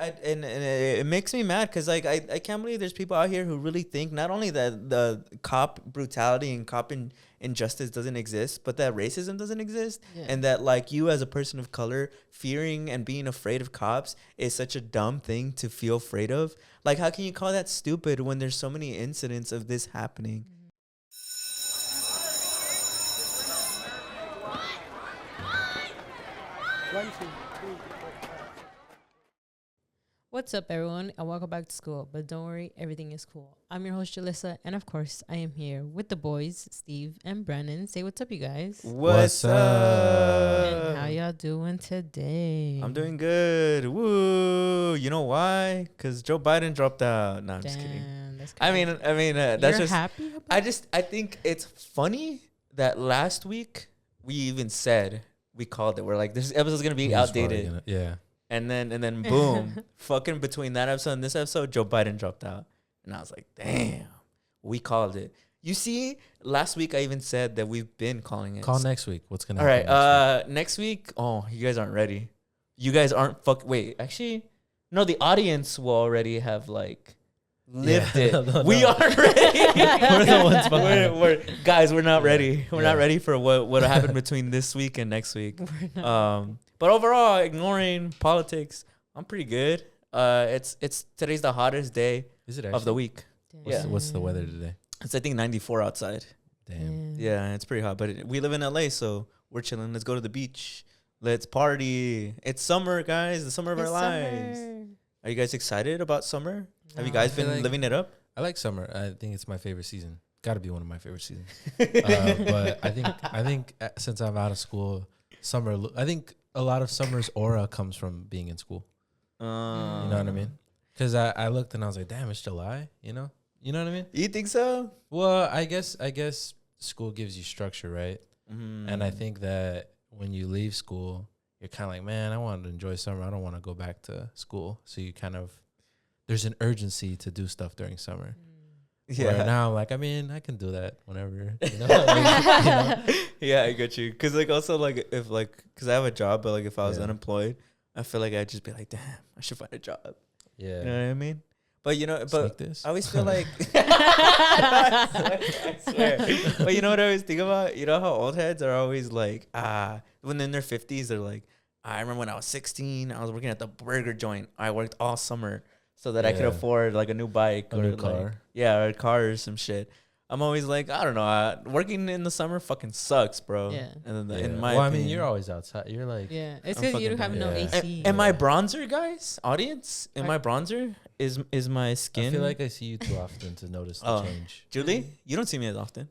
and it makes me mad because like I can't believe there's people out here who really think not only that the cop brutality and cop injustice doesn't exist, but that racism doesn't exist, and that like you as a person of color fearing and being afraid of cops is such a dumb thing to feel afraid of. Like, how can you call that stupid when there's so many incidents of this happening? What's up, everyone, and welcome back to school. But don't worry, everything is cool. I'm your host, Jalissa, and of course, I am here with the boys, Steve and Brennan. Say what's up, you guys. What's up? And how y'all doing today? I'm doing good. Woo! You know why? Because Joe Biden dropped out. No, I'm just kidding. That's I mean, that's You're just. happy about I think it's funny that last week we even said we called it. We're like, this episode's gonna be outdated. Yeah. And then boom, fucking between that episode and this episode, Joe Biden dropped out. And I was like, damn, we called it. You see, last week I even said that we've been calling it. Call next week. What's gonna All happen? right, next week. Oh, you guys aren't ready. You guys aren't wait, actually, no, the audience will already have like lived it. No. We aren't ready. We're the ones behind. Guys, we're not ready. We're not ready for what happened between this week and next week. But overall, ignoring politics, I'm pretty good. It's today's the hottest day Is it of the week. What's the weather today? It's I think 94 outside. Damn. Yeah, it's pretty hot. But we live in LA, so we're chilling. Let's go to the beach. Let's party. It's summer, guys. The summer of our lives. Are you guys excited about summer? Have you guys been living it up? I like summer. I think it's my favorite season. Got to be one of my favorite seasons. But I think since I'm out of school, summer. I think a lot of summer's aura comes from being in school. You know what I mean? Because I looked and I was like, damn, it's July. You know what I mean? You think so? Well, I guess school gives you structure, right? Mm-hmm. And I think that when you leave school, you're kind of like, man, I want to enjoy summer. I don't want to go back to school. So you kind of, there's an urgency to do stuff during summer. Yeah. Where now I'm like, I mean, I can do that whenever. You know? Yeah, I get you. Because, like, also, like, if, like, because I have a job, but, like, if I was unemployed, I feel like I'd just be like, damn, I should find a job. Yeah. You know what I mean? But, you know, Sneak this. I always feel like, I swear. But you know what I always think about? You know how old heads are always like, when they're in their 50s, they're like, I remember when I was 16, I was working at the burger joint. I worked all summer so that I could afford like a new bike or new like, car. Yeah, or a car or some shit. I'm always like, I don't know. Working in the summer fucking sucks, bro. Yeah. And then in my well, opinion, I mean, you're always outside. You're like, it's I'm because you fucking have no bad. AC. Am I bronzer, guys? Audience? Am I bronzer? Is my skin? I feel like I see you too often to notice the change. Julie, you don't see me as often.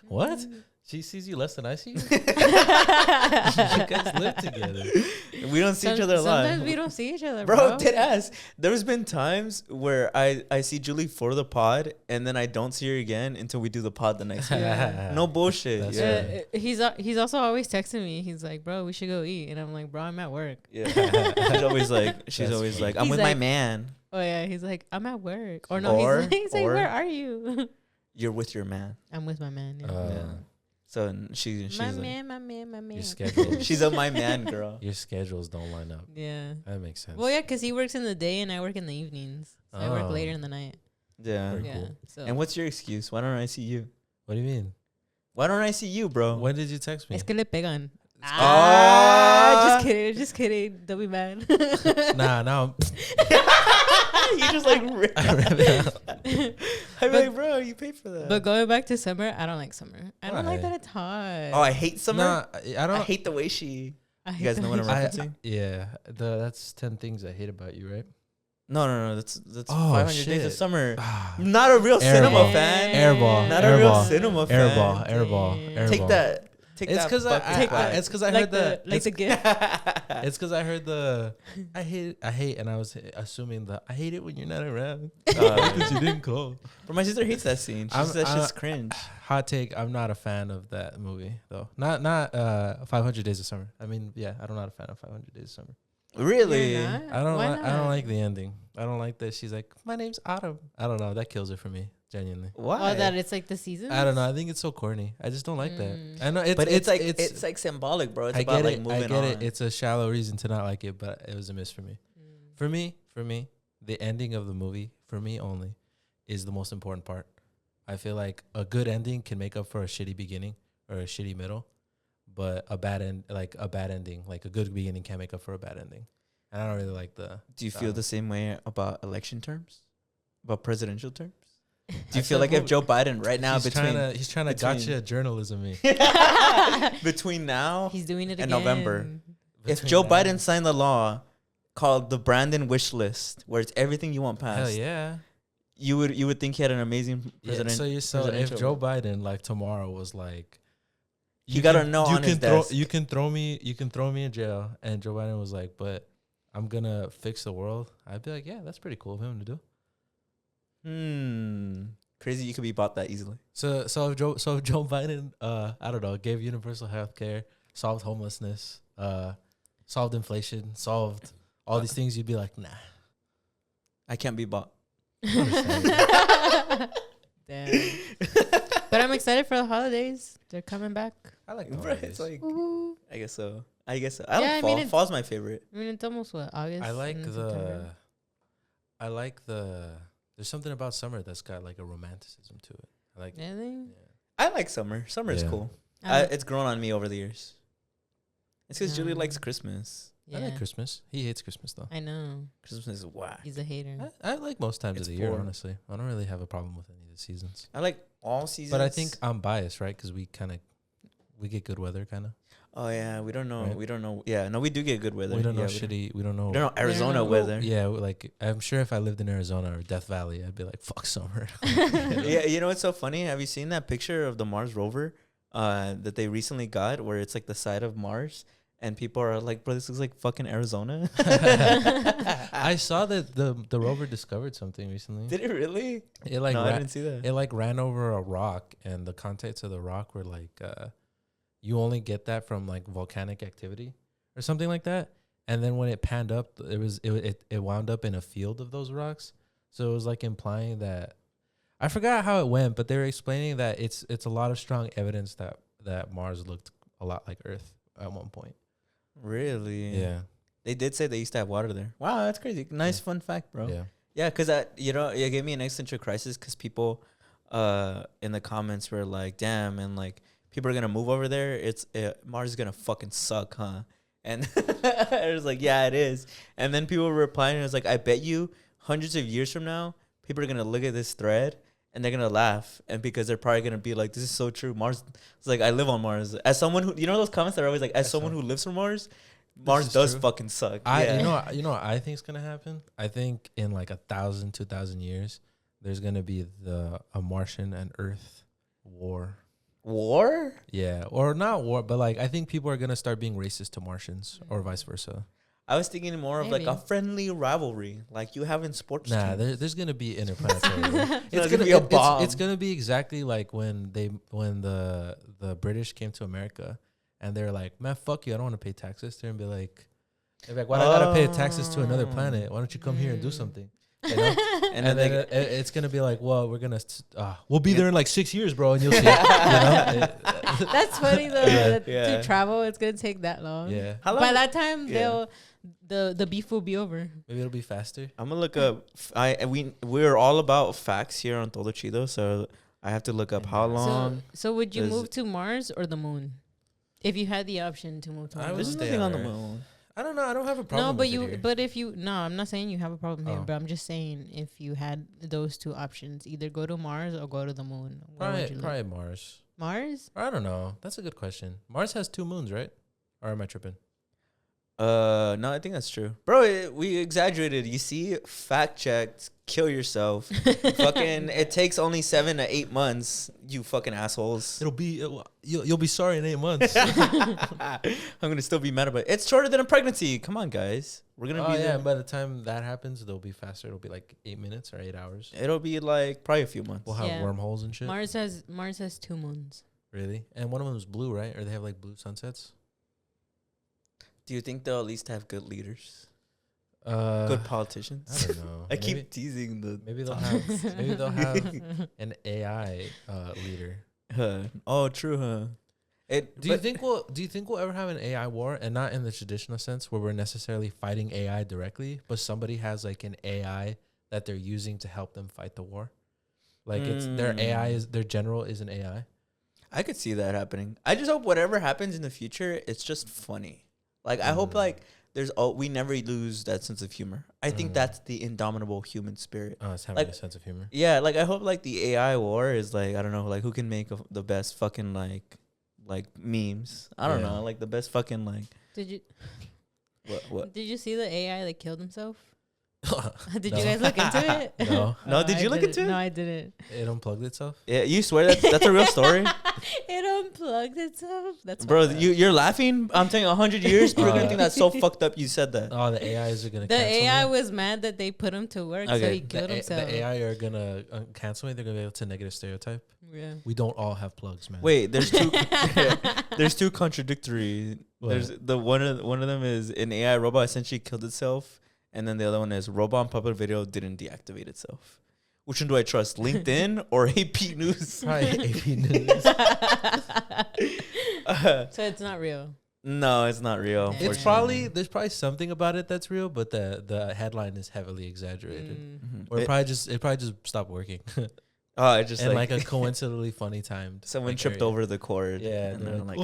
What? She sees you less than I see you? You guys live together. We don't see each other live. Sometimes we don't see each other, Bro, dead ass. There's been times where I see Julie for the pod and then I don't see her again until we do the pod the next week. No bullshit. That's He's also always texting me. He's like, bro, we should go eat. And I'm like, bro, I'm at work. Yeah. She's always like, I'm He's with like, my man. Oh, yeah. He's like, I'm at work. Or no, he's like, where are you? You're with your man. I'm with my man. Yeah. Yeah. So she's my like, man. Your schedule. she's a my man girl. Your schedules don't line up. Yeah. That makes sense. Well, yeah, because he works in the day and I work in the evenings. So I work later in the night. Yeah. Very Yeah. cool. So. And what's your excuse? Why don't I see you? What do you mean? Why don't I see you, bro? When did you text me? Es que le pegan. Oh. Just kidding. Don't be mad. Nah. You just like I'm like, bro, you paid for that. But going back to summer, I don't like summer. I don't like Why? that it's hot. Oh, I hate summer. Nah, I don't. I hate the way she. I You hate guys know what I'm that. referencing? Yeah, that's 10 things I hate about you, right? No. That's Oh, 500 Days of shit. Summer. Not a real cinema Airball. fan. Airball. Not a real cinema fan. Airball. Take that. Take It's that. because bucket back. it's because I Like heard the the gift. it's because I heard the I hate and I was assuming I hate it when you're not around because you didn't call. But my sister hates that scene. She says that's just cringe. Hot take: I'm not a fan of that movie though. Not 500 Days of Summer. I mean, yeah, I'm not a fan of 500 Days of Summer. Really? You're not? I don't Why like. I not? don't like the ending. I don't like that she's like, my name's Autumn. I don't know. That kills it for me. Genuinely. Why? Oh, that it's like the season. I don't know. I think it's so corny. I just don't like that. I know But it's like symbolic, bro. It's I about get like it. moving I get on. it. It's a shallow reason to not like it, but it was a miss for me. For me, for me, the ending of the movie, for me only, is the most important part. I feel like a good ending can make up for a shitty beginning or a shitty middle, but a bad ending, like a good beginning can't make up for a bad ending. And I don't really like the. Do you feel the same way about election terms? About presidential terms? Do you feel like if Joe Biden right now he's trying to gotcha journalism me between now he's doing it and again. November, if Joe Biden signed the law called the Brandon wish list, where it's everything you want passed, hell yeah, you would think he had an amazing president. So if Joe Biden like tomorrow was like, you gotta know on his desk. You can throw me in jail, and Joe Biden was like, but I'm gonna fix the world. I'd be like, yeah, that's pretty cool of him to do. Crazy you could be bought that easily. So if Joe Biden I don't know, gave universal health care, solved homelessness, solved inflation, solved all these things, you'd be like, nah, I can't be bought. Damn. But I'm excited for the holidays. They're coming back. I like the Right, holidays. it's like Woo-hoo. I guess so. I Yeah, like fall. Fall's my favorite. I mean, it's almost what, August? I like and September? there's something about summer that's got like a romanticism to it. I like Really? yeah. I like summer. Summer is Yeah. cool. I like- It's grown on me over the years. It's because Julie No. likes Christmas. yeah. I like Christmas. He hates Christmas though. I know. Christmas is whack. He's a hater. I like most times It's of the year, poor. honestly. I don't really have a problem with any of the seasons. I like all seasons. But I think I'm biased, right? Because we get good weather, kind of. Oh yeah, we don't know. Right? We don't know. Yeah, no, we do get good weather. We don't know Yeah, shitty. We don't know. We don't know Arizona know. weather. Yeah, like I'm sure if I lived in Arizona or Death Valley, I'd be like, fuck summer. Yeah, you know what's so funny? Have you seen that picture of the Mars rover that they recently got, where it's like the side of Mars, and people are like, "Bro, this looks like fucking Arizona." I saw that the rover discovered something recently. Did it really? It like No, I didn't see that. it like ran over a rock, and the contents of the rock were like you only get that from like volcanic activity or something like that. And then when it panned up, it wound up in a field of those rocks. So it was like implying that I forgot how it went, but they were explaining that it's a lot of strong evidence that Mars looked a lot like Earth at one point. Really? Yeah. They did say they used to have water there. Wow, that's crazy. Nice fun fact, bro. Yeah. Yeah, because it gave me an existential crisis because people in the comments were like, damn, and like people are going to move over there. Mars is going to fucking suck, huh? And I was like, yeah, it is. And then people were replying, and I was like, I bet you hundreds of years from now, people are going to look at this thread and they're going to laugh. And because they're probably going to be like, this is so true. Mars, it's like, I live on Mars. As someone who, those comments that are always like, as someone who lives on Mars, Mars does true. fucking suck. You know what I think is gonna happen? I think in like 1,000, 2,000 years, there's gonna be a Martian and Earth war. War? Yeah, or not war, but like I think people are gonna start being racist to Martians or vice versa. I was thinking more of like a Maybe. friendly rivalry, like you have in sports. Nah, teams. there's gonna be interplanetary. war. It's gonna be a bomb. It's gonna be exactly like when the British came to America. And they're like, man, fuck you. I don't want to pay taxes. They're going to be like, why do I got to pay taxes to another planet? Why don't you come here and do something? You know? and then it's going to be like, well, we're going to, we'll be there in like 6 years, bro. And you'll see it. You know? That's funny though. Yeah. To travel, it's gonna take that long. Yeah. How long? By that time, Yeah. the beef will be over. Maybe it'll be faster. I'm gonna look up. We're all about facts here on Todo Chido, so I have to look up how long. So would you does move it- to Mars or the moon? If you had the option to move to I Mars. would There's stay nothing on on the Earth. moon. I don't know. I don't have a problem. No, but I'm not saying you have a problem here, Oh. but I'm just saying if you had those two options, either go to Mars or go to the moon. Where would you live? Probably Mars. Mars? Or I don't know. That's a good question. Mars has 2 moons, right? Or am I tripping? No, I think that's true, bro. We exaggerated. You see, fact checked. Kill yourself. Fucking. It takes only 7 to 8 months. You fucking assholes. You'll be sorry in 8 months. I'm gonna still be mad about it. It's shorter than a pregnancy. Come on, guys. We're gonna be there. And by the time that happens, it'll be faster. It'll be like 8 minutes or 8 hours. It'll be like probably a few months. We'll have Yeah. wormholes and shit. Mars has 2 moons. Really? And one of them is blue, right? Or they have like blue sunsets? Do you think they'll at least have good leaders, Good good politicians? I don't know. I keep teasing the. Maybe they'll have an AI leader. Oh, true, huh? Do you think we'll ever have an AI war, and not in the traditional sense where we're necessarily fighting AI directly, but somebody has like an AI that they're using to help them fight the war? Like it's their AI is their general is an AI. I could see that happening. I just hope whatever happens in the future, it's just funny. Like I hope like we never lose that sense of humor. I think that's the indomitable human spirit. Oh, it's having like, a sense of humor. Yeah, like I hope like the AI war is like, I don't know, like who can make the best fucking like memes. I don't know, like the best fucking like. Did you? What? Did you see the AI like killed himself? Did you guys look into it? No. No, did you look into it? No, I didn't. It unplugged itself. Yeah, you swear that's a real story? It unplugged itself. That's bro. You're laughing. I'm saying 100 years. People are gonna think that's so fucked up. You said that. Oh, the AIs are gonna. The cancel AI me. was mad that they put him to work, so he killed himself. The AI are gonna cancel me. They're gonna be able to negative stereotype. Yeah. We don't all have plugs, man. Wait, there's two. There's two contradictory. What? There's the one of them is an AI robot essentially killed itself, and then the other one is robot on public video didn't deactivate itself. Which one do I trust, LinkedIn or AP News? Probably AP News. So it's not real. No, it's not real. Yeah. It's probably there's probably something about it that's real, but the headline is heavily exaggerated. Mhm. Or it probably just stopped working. Oh, it just and like, like a coincidentally funny timed. someone like, tripped area. over the cord. Yeah, and they're then like,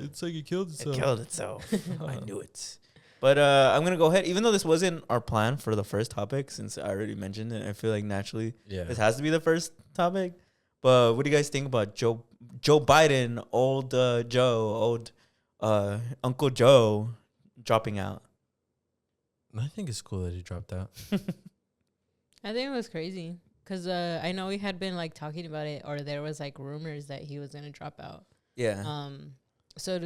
it's like it killed it itself. killed itself. I knew it. But I'm gonna go ahead, even though this wasn't our plan for the first topic, since I already mentioned it. I feel like naturally Yeah. this has to be the first topic. But what do you guys think about Joe Biden, old Uncle Joe, dropping out? I think it's cool that he dropped out. I think it was crazy because I know we had been like talking about it, or there was like rumors that he was gonna drop out. Yeah. So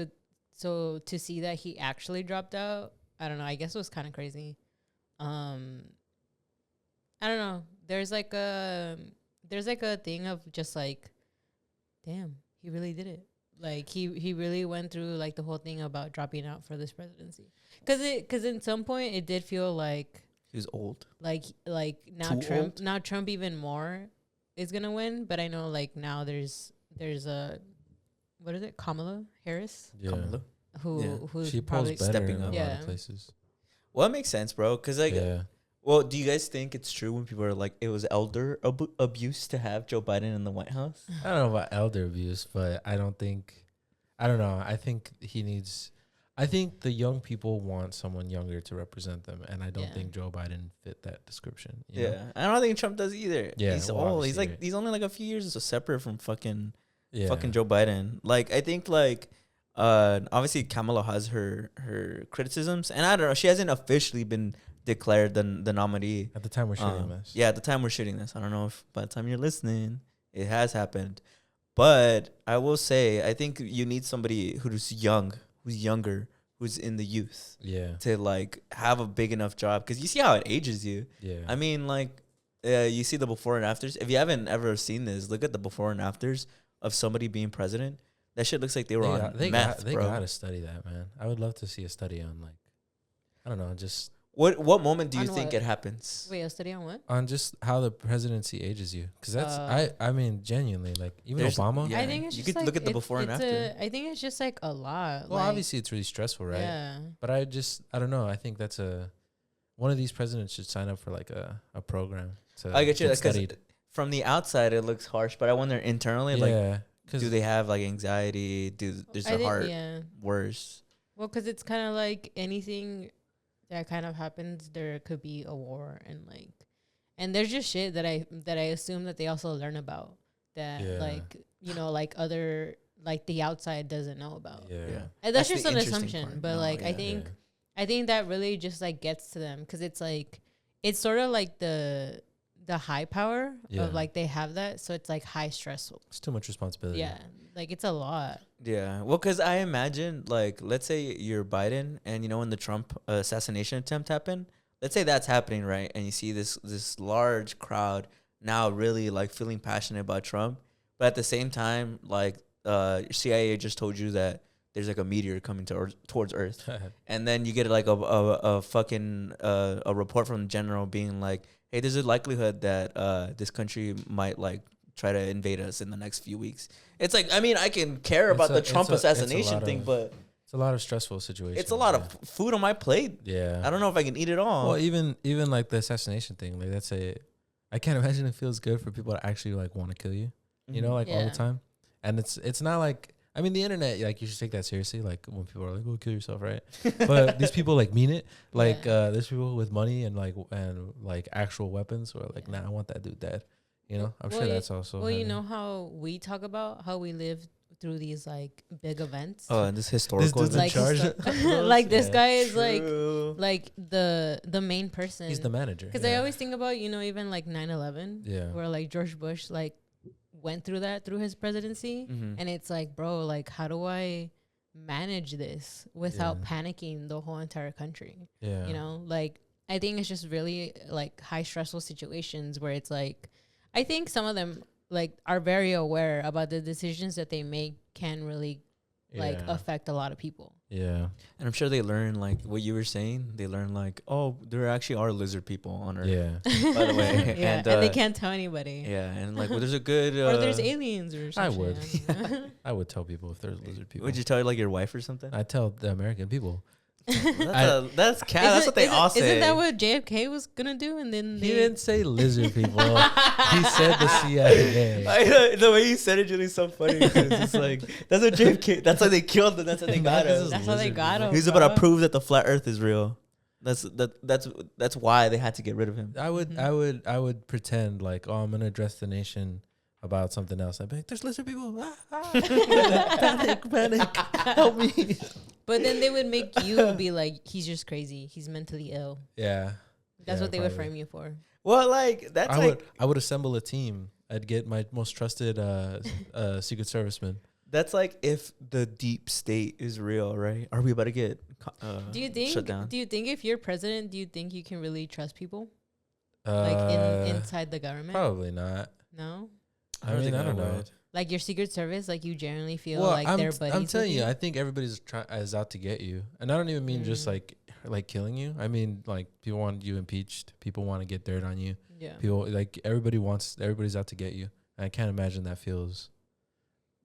to see that he actually dropped out, I don't know. I guess it was kind of crazy. I don't know. There's like a thing of just like, damn, he really did it. Like he really went through like the whole thing about dropping out for this presidency. Cause in some point it did feel like He was old. like now Trump even more is gonna win. But I know like now there's a, what is it, Kamala Harris, Yeah. Kamala. who's She pulls probably better stepping in a up. lot Yeah. of places. Well, it makes sense, bro. Cause like, Yeah. well, do you guys think it's true when people are like, it was elder abuse to have Joe Biden in the White House? I don't know about elder abuse, but I don't know. I think I think the young people want someone younger to represent them, and I don't Yeah. think Joe Biden fit that description. You know? Yeah, I don't think Trump does either. Yeah, He's well, old. He's obviously, like he's only like a few years separate from fucking Yeah. Joe Biden. Like I think like obviously Kamala has her criticisms, and I don't know, she hasn't officially been declared the nominee. At the time we're shooting this. Yeah, at the time we're shooting this. I don't know if by the time you're listening it has happened. But I will say I think you need somebody who's younger, who's in the youth Yeah. to like have a big enough job, because you see how it ages you. Yeah. I mean, like, you see the before and afters. If you haven't ever seen this, look at the before and afters of somebody being president. That shit looks like they were on meth, they bro. gotta study that, man. I would love to see a study on like, I don't know, just What moment do you On think what? it happens? Wait, a study on what? on just how the presidency ages you, because that's I mean genuinely like even There's- Obama. yeah. I think it's You just could like look at the it's- before and it's after. I think it's just like a lot. Well, like, obviously it's really stressful, right? Yeah. But I don't know. I think that's one of these presidents should sign up for like a program to I get you. get Because studied. from the outside it looks harsh, but I wonder internally, like, Yeah, because do they have like anxiety? Is their heart Yeah. worse? Well, because it's kind of like anything that kind of happens, there could be a war, and there's just shit that I assume that they also learn about that, Yeah. like, like other, like the outside doesn't know about. yeah. And that's the just an interesting assumption, part. but No, like yeah. I think that really just like gets to them, because it's like it's sort of like the high power Yeah. of like they have that, so it's like high stressful. It's too much responsibility. Yeah, like it's a lot. Yeah, well, because I imagine, like, let's say you're Biden, and when the Trump assassination attempt happened, let's say that's happening, right? And you see this large crowd now really like feeling passionate about Trump, but at the same time, like, CIA just told you that there's like a meteor coming towards Earth, and then you get like a fucking a report from the general being like, hey, there's a likelihood that this country might like try to invade us in the next few weeks. It's like, I mean, I can care about the Trump assassination thing, but it's a lot of stressful situations. it's a lot of food on my plate. Yeah. I don't know if I can eat it all. Well, even like the assassination thing, like that's I can't imagine it feels good for people to actually like want to kill you, you know, like all the time. And it's not like, I mean, the internet, like you should take that seriously. Like when people are like, "Go kill yourself," right? But these people like mean it. Like there's people with money and like actual weapons who are like, "Nah, I want that dude dead." You know, I'm sure that's also. Well, you know how we talk about how we live through these like big events. Oh, and this historical. This dude's in charge. Like this guy is like the main person. He's the manager. Because I always think about, you know, even like 9/11. Yeah. Where like George Bush like went through that through his presidency, and it's like, bro, like how do I manage this without panicking the whole entire country? Yeah. You know, like I think it's just really like high stressful situations where it's like, I think some of them like are very aware about the decisions that they make can really like affect a lot of people. Yeah. And I'm sure they learn like what you were saying. They learn like, oh, there actually are lizard people on Earth. Yeah. By the way. And they can't tell anybody. Yeah. And like, well, there's a good. Or there's aliens or something. I would. I would tell people if there's lizard people. Would you tell like your wife or something? I tell the American people. That's what they all say. Isn't that what JFK was gonna do? And then he didn't say lizard people. He said the CIA. The way he said it really so funny. It's like that's what JFK. That's how they killed him. That's how they got him. That's how they got him. He's about to prove that the flat Earth is real. That's why they had to get rid of him. I would pretend like, oh, I'm gonna address the nation about something else. I'd be like, there's lizard people. Panic, help me. But then they would make you be like, he's just crazy. He's mentally ill. Yeah. That's what they would frame you for. Well, like that's I would assemble a team. I'd get my most trusted Secret Serviceman. That's like if the deep state is real, right? Are we about to get shut down? Do you think if you're president, do you think you can really trust people? Like inside the government? Probably not. No? I don't know. Like your Secret Service, like you generally feel like they're buddies. I'm telling you, I think everybody's is out to get you, and I don't even mean just like killing you. I mean like people want you impeached. People want to get dirt on you. Yeah. People like everybody's out to get you. And I can't imagine that feels.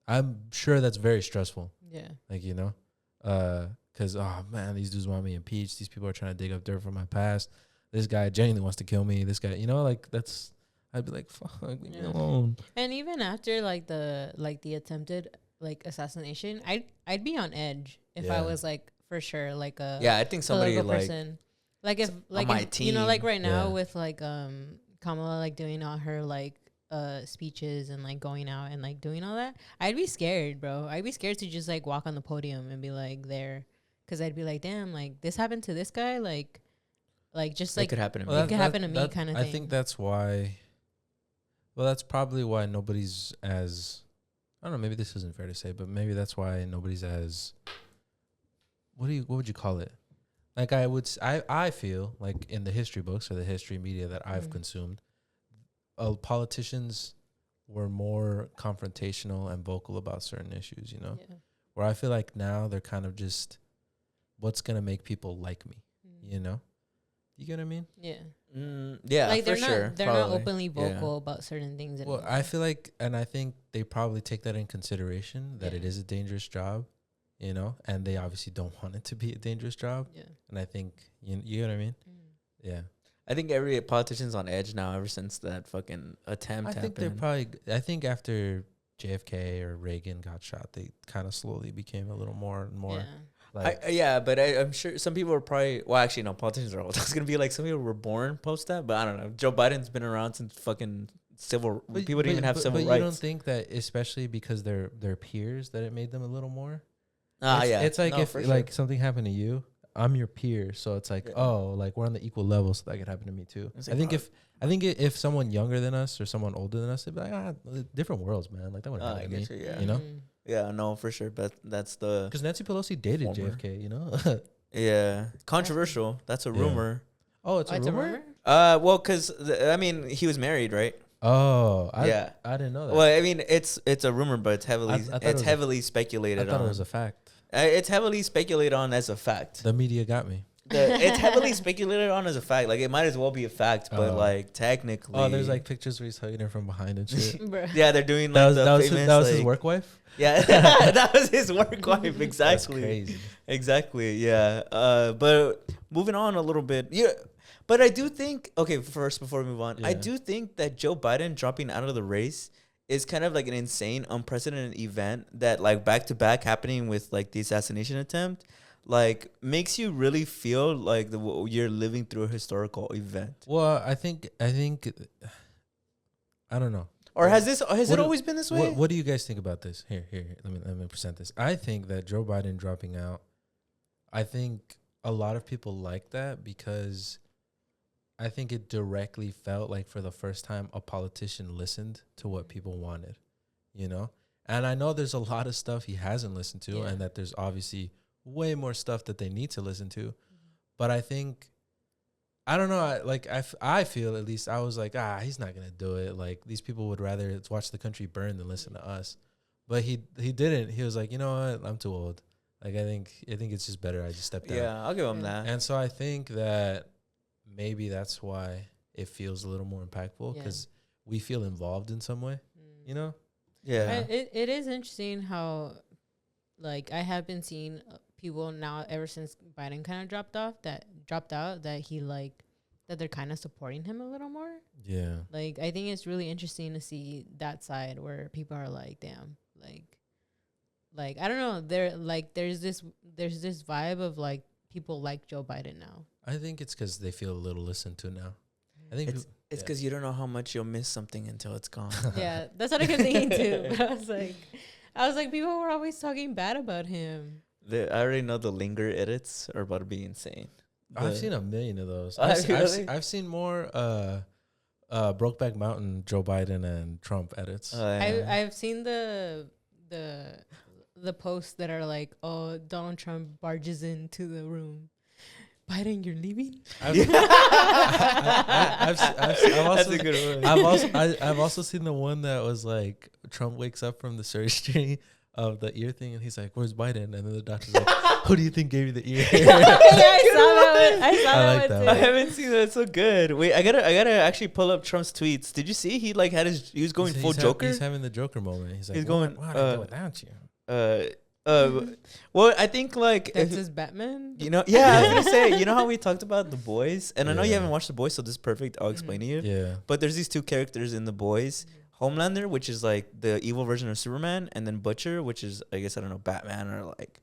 I'm sure that's very stressful. Yeah. Like you know, because oh man, these dudes want me impeached. These people are trying to dig up dirt from my past. This guy genuinely wants to kill me. This guy, you know, like that's. I'd be like, fuck, leave me alone. And even after like the attempted like assassination, I'd be on edge if I was like for sure like a I think somebody like person. Like if like my team, you know, like right now with like Kamala like doing all her like speeches and like going out and like doing all that, I'd be scared, bro. I'd be scared to just like walk on the podium and be like there, because I'd be like, damn, like this happened to this guy, like just like it could happen to me. It could happen to me kind of thing. I think that's why. Well, that's probably why nobody's as, I don't know, maybe this isn't fair to say, but maybe that's why nobody's as, what would you call it? Like I feel like in the history books or the history media that I've consumed, politicians were more confrontational and vocal about certain issues, you know? Yeah. Where I feel like now they're kind of just, what's going to make people like me, you know? You get what I mean? Yeah. Yeah, like for they're not openly vocal about certain things anymore. Well, I feel like, and I think they probably take that in consideration, that it is a dangerous job, you know, and they obviously don't want it to be a dangerous job. Yeah. And I think, you know what I mean? Yeah. I think every politician's on edge now ever since that fucking attempt happened. I think after JFK or Reagan got shot, they kind of slowly became a little more and more. Yeah. But I'm sure some people are probably, well, actually, no, politicians are old. It's going to be like some people were born post that, but I don't know. Joe Biden's been around since fucking people didn't even have civil rights. But you don't think that, especially because they're peers, that it made them a little more? It's like if like something happened to you, I'm your peer, so it's like, oh, like we're on the equal level, so that could happen to me too. Like I think if someone younger than us or someone older than us, they'd be like, different worlds, man. Like that wouldn't happen to me. You know? Yeah, no, for sure. But that's the, because Nancy Pelosi dated JFK, you know? Yeah, controversial. That's a rumor. Oh, it's a rumor. Well, because I mean, he was married, right? Oh, I didn't know that. Well, I mean, it's a rumor, but it's heavily speculated on. I thought it was a fact. It's heavily speculated on as a fact. The media got me. It's heavily speculated on as a fact. Like, it might as well be a fact, but like technically, there's like pictures where he's hugging her from behind and shit. yeah, they're doing like that was famous, his work wife. Yeah, that was his work wife. Exactly. That's crazy. Exactly. Yeah. But moving on a little bit. Yeah. But I do think, okay, first before we move on, I do think that Joe Biden dropping out of the race is kind of like an insane, unprecedented event that, like, back to back happening with like the assassination attempt, like, makes you really feel like you're living through a historical event. Well, I think I don't know. Or has it always been this way? What do you guys think about this? Here. Let me present this. I think that Joe Biden dropping out, I think a lot of people like that because I think it directly felt like for the first time a politician listened to what people wanted, you know? And I know there's a lot of stuff he hasn't listened to and that there's obviously way more stuff that they need to listen to. But I think, I don't know, I feel, at least, I was like, he's not going to do it. Like, these people would rather watch the country burn than listen to us. But he didn't. He was like, you know what? I'm too old. Like, I think it's just better I just step down. Yeah, I'll give him that. And so I think that maybe that's why it feels a little more impactful because we feel involved in some way, you know? Yeah. It is interesting how, like, I have been seeing people now ever since Biden kind of dropped out that he, like, that they're kind of supporting him a little more. Yeah. Like, I think it's really interesting to see that side where people are like, damn, like I don't know, there's this vibe of like people like Joe Biden now. I think it's because they feel a little listened to now. I think it's because you don't know how much you'll miss something until it's gone. Yeah, that's what I kept thinking too. But I was like, people were always talking bad about him. I already know the linger edits are about to be insane. I've seen a million of those. I've seen more Brokeback Mountain, Joe Biden and Trump edits. I've seen the posts that are like, oh, Donald Trump barges into the room. Biden, you're leaving? That's a good one. I've also seen the one that was like Trump wakes up from the surgery of the ear thing and he's like, where's Biden? And then the doctor's like, who do you think gave you the ear? Yeah, I saw that one. I like that too. one. I haven't seen that. It's so good. Wait, I gotta actually pull up Trump's tweets. Did you see he like had he was going full Joker? He's having the Joker moment. He's like, he's going, what do I do without you? Well, I think like that's his Batman. You know, yeah, I was gonna say, you know how we talked about The Boys, and I know you haven't watched The Boys, so this is perfect. I'll explain to you. Yeah. But there's these two characters in The Boys: Homelander, which is like the evil version of Superman, and then Butcher, which is, I guess, I don't know, Batman, or like,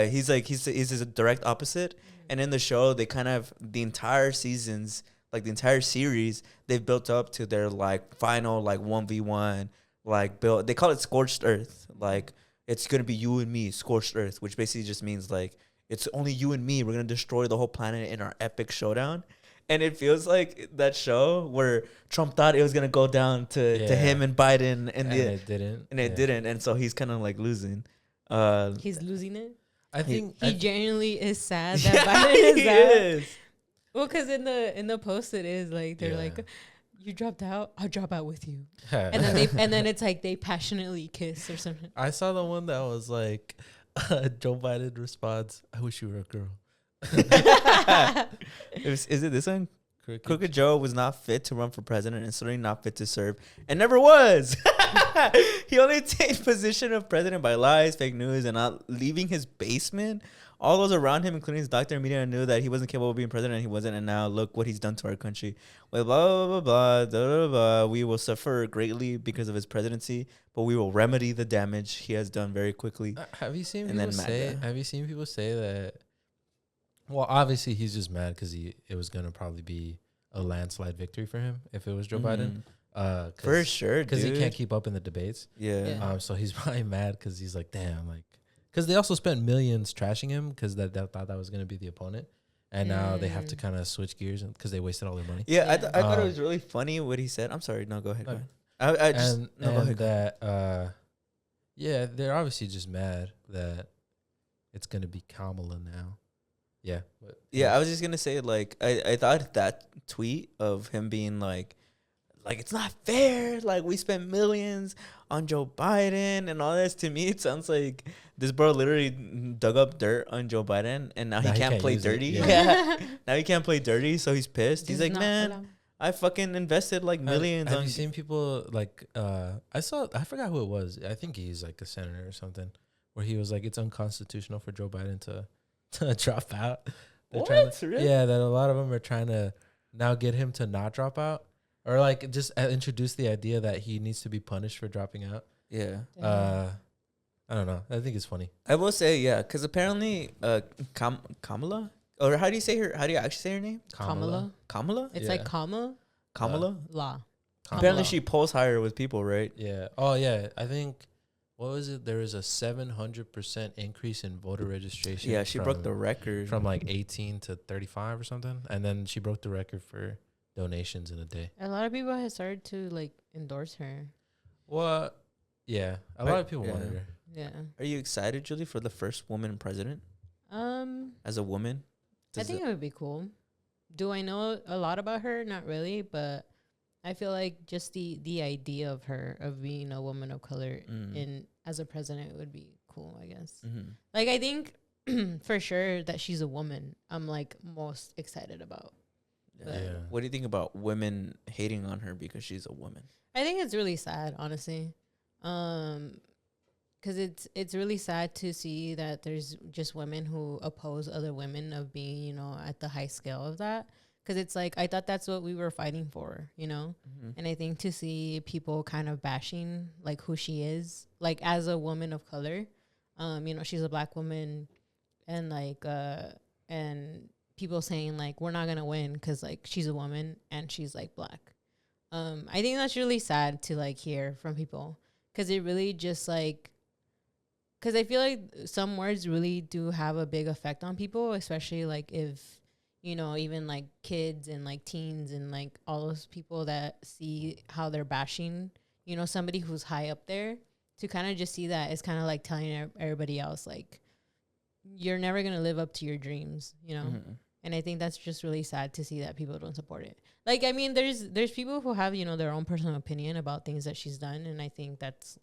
he's his direct opposite. And in the show, they kind of the entire seasons, like the entire series, they've built up to their like final like 1v1 like build. They call it Scorched Earth, like. It's going to be you and me, Scorched Earth, which basically just means, like, it's only you and me. We're going to destroy the whole planet in our epic showdown. And it feels like that show where Trump thought it was going to go down to him and Biden. And it didn't. And it didn't. And so he's kind of, like, losing. He's losing it? I think... He genuinely is sad that Biden is he sad. is. Well, because in the post it is, like, they're like... You dropped out, I'll drop out with you. And then it's like they passionately kiss or something. I saw the one that was like Joe Biden responds, I wish you were a girl. Is it this one? Crooked Joe was not fit to run for president and certainly not fit to serve, and never was. He only attained position of president by lies, fake news, and not leaving his basement. All those around him, including his doctor and media, knew that he wasn't capable of being president, and he wasn't. And now look what he's done to our country. Well, blah, blah, blah, blah, blah, blah. We will suffer greatly because of his presidency, but we will remedy the damage he has done very quickly. Have you seen people say that? Well, obviously he's just mad because it was gonna probably be a landslide victory for him if it was Joe Biden. For sure, because he can't keep up in the debates. Yeah. So he's probably mad because he's like, damn, like. Because they also spent millions trashing him because they thought that was going to be the opponent. And now they have to kind of switch gears because they wasted all their money. Yeah, I thought it was really funny what he said. I'm sorry. No, go ahead. Go ahead. They're obviously just mad that it's going to be Kamala now. Yeah. I was just going to say, like, I thought that tweet of him being like like, it's not fair. Like, we spent millions on Joe Biden and all this. To me, it sounds like this bro literally dug up dirt on Joe Biden, and now he can't play dirty. Yeah. Now he can't play dirty, so he's pissed. He's like, man, I fucking invested like millions. Have you seen people like I forgot who it was. I think he's like a senator or something, where he was like, it's unconstitutional for Joe Biden to drop out. Really? Yeah, that a lot of them are trying to now get him to not drop out, or like just introduce the idea that he needs to be punished for dropping out. Yeah. I don't know. I think it's funny. I will say, yeah, because apparently Kamala, or how do you say her? How do you actually say her name? Kamala. Kamala? It's like Kamala. La. Apparently she polls higher with people, right? Yeah. Oh, yeah. I think, what was it? There was a 700% increase in voter registration. Yeah, she broke the record. From like 18 to 35 or something. And then she broke the record for donations in a day. A lot of people have started to like endorse her. Well, yeah. A lot of people wanted her. Yeah. Are you excited, Julie, for the first woman president? As a woman? I think it would be cool. Do I know a lot about her? Not really, but I feel like just the idea of her, of being a woman of color in as a president would be cool, I guess. Mm-hmm. Like, I think for sure that she's a woman, I'm like most excited about. Yeah. What do you think about women hating on her because she's a woman? I think it's really sad, honestly. Because it's really sad to see that there's just women who oppose other women of being, you know, at the high scale of that. Because it's like, I thought that's what we were fighting for, you know? Mm-hmm. And I think to see people kind of bashing, like, who she is, like, as a woman of color, you know, she's a black woman, and, like, and people saying, like, we're not going to win because, like, she's a woman and she's, like, black. I think that's really sad to, like, hear from people. Because it really just, like, because I feel like some words really do have a big effect on people, especially, like, if, you know, even, like, kids and, like, teens and, like, all those people that see how they're bashing, you know, somebody who's high up there, to kind of just see that is kind of like telling everybody else, like, you're never going to live up to your dreams, you know? Mm-hmm. And I think that's just really sad to see that people don't support it. Like, I mean, there's people who have, you know, their own personal opinion about things that she's done, and I think that's,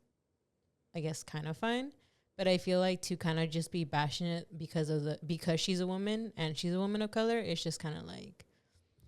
I guess, kind of fine. But I feel like to kind of just be passionate because she's a woman and she's a woman of color, it's just kind of like,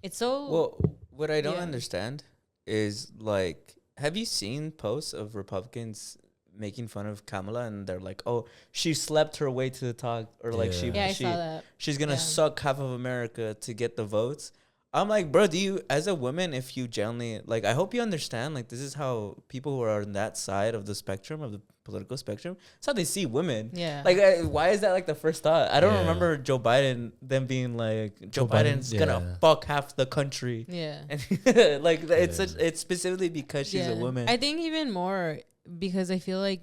it's so. Well, what I don't understand is, like, have you seen posts of Republicans making fun of Kamala, and they're like, oh, she slept her way to the top, or like I saw that. She's gonna suck half of America to get the votes. I'm like, bro, do you, as a woman, if you generally, like, I hope you understand, like, this is how people who are on that side of the spectrum, of the political spectrum, it's how they see women. Yeah. Like, why is that, like, the first thought? I don't remember Joe Biden, them being like, Joe Biden's gonna fuck half the country. Yeah. And like, it's specifically because she's a woman. I think even more because I feel like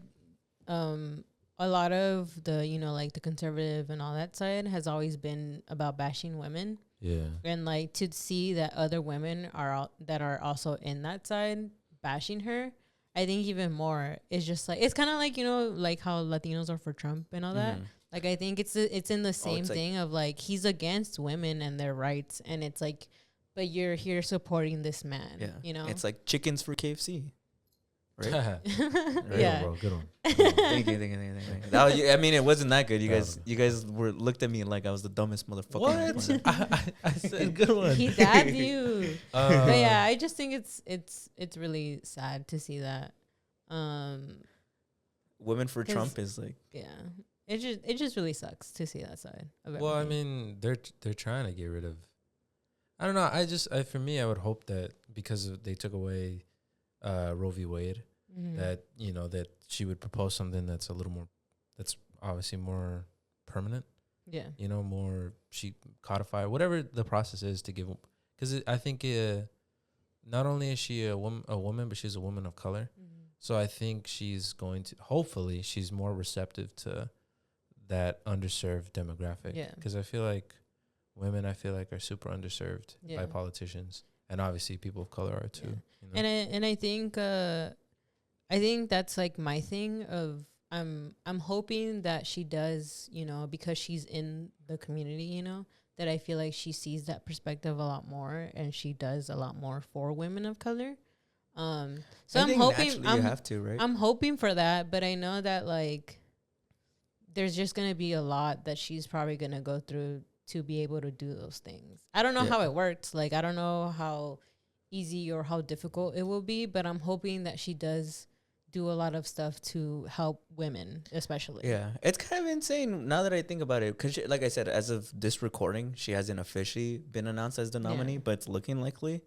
a lot of the, you know, like, the conservative and all that side has always been about bashing women. Yeah. And, like, to see that other women that are also in that side bashing her, I think even more is just like, it's kind of like, you know, like how Latinos are for Trump and all that. Like, I think it's in the same thing of, like, he's against women and their rights, and it's like, but you're here supporting this man. Yeah. You know, it's like chickens for KFC. Right? Yeah. Bro, good one. Thank you. I mean, it wasn't that good. You guys looked at me like I was the dumbest motherfucker. What? I said good one. He dabbed you. But yeah, I just think it's really sad to see that. Women for Trump is like, it just really sucks to see that side of everything. Well, I mean, they're trying to get rid of. I don't know. For me, I would hope that because they took away Roe v. Wade, that, you know, that she would propose something that's a little more, that's obviously more permanent. Yeah. You know, more, she codify whatever the process is to give, because I think not only is she a woman, but she's a woman of color. Mm-hmm. So I think she's going to, hopefully, she's more receptive to that underserved demographic. Yeah. Because I feel like women, are super underserved by politicians. And obviously people of color are too. Yeah. You know? And I think that's like my thing of I'm hoping that she does, you know, because she's in the community, you know, that I feel like she sees that perspective a lot more, and she does a lot more for women of color. So I'm hoping you have to, right? I'm hoping for that, but I know that like there's just gonna be a lot that she's probably gonna go through to be able to do those things. I don't know how it works. Like I don't know how easy or how difficult it will be, but I'm hoping that she does do a lot of stuff to help women, especially. Yeah, it's kind of insane now that I think about it, because like I said, as of this recording, she hasn't officially been announced as the nominee, but it's looking likely.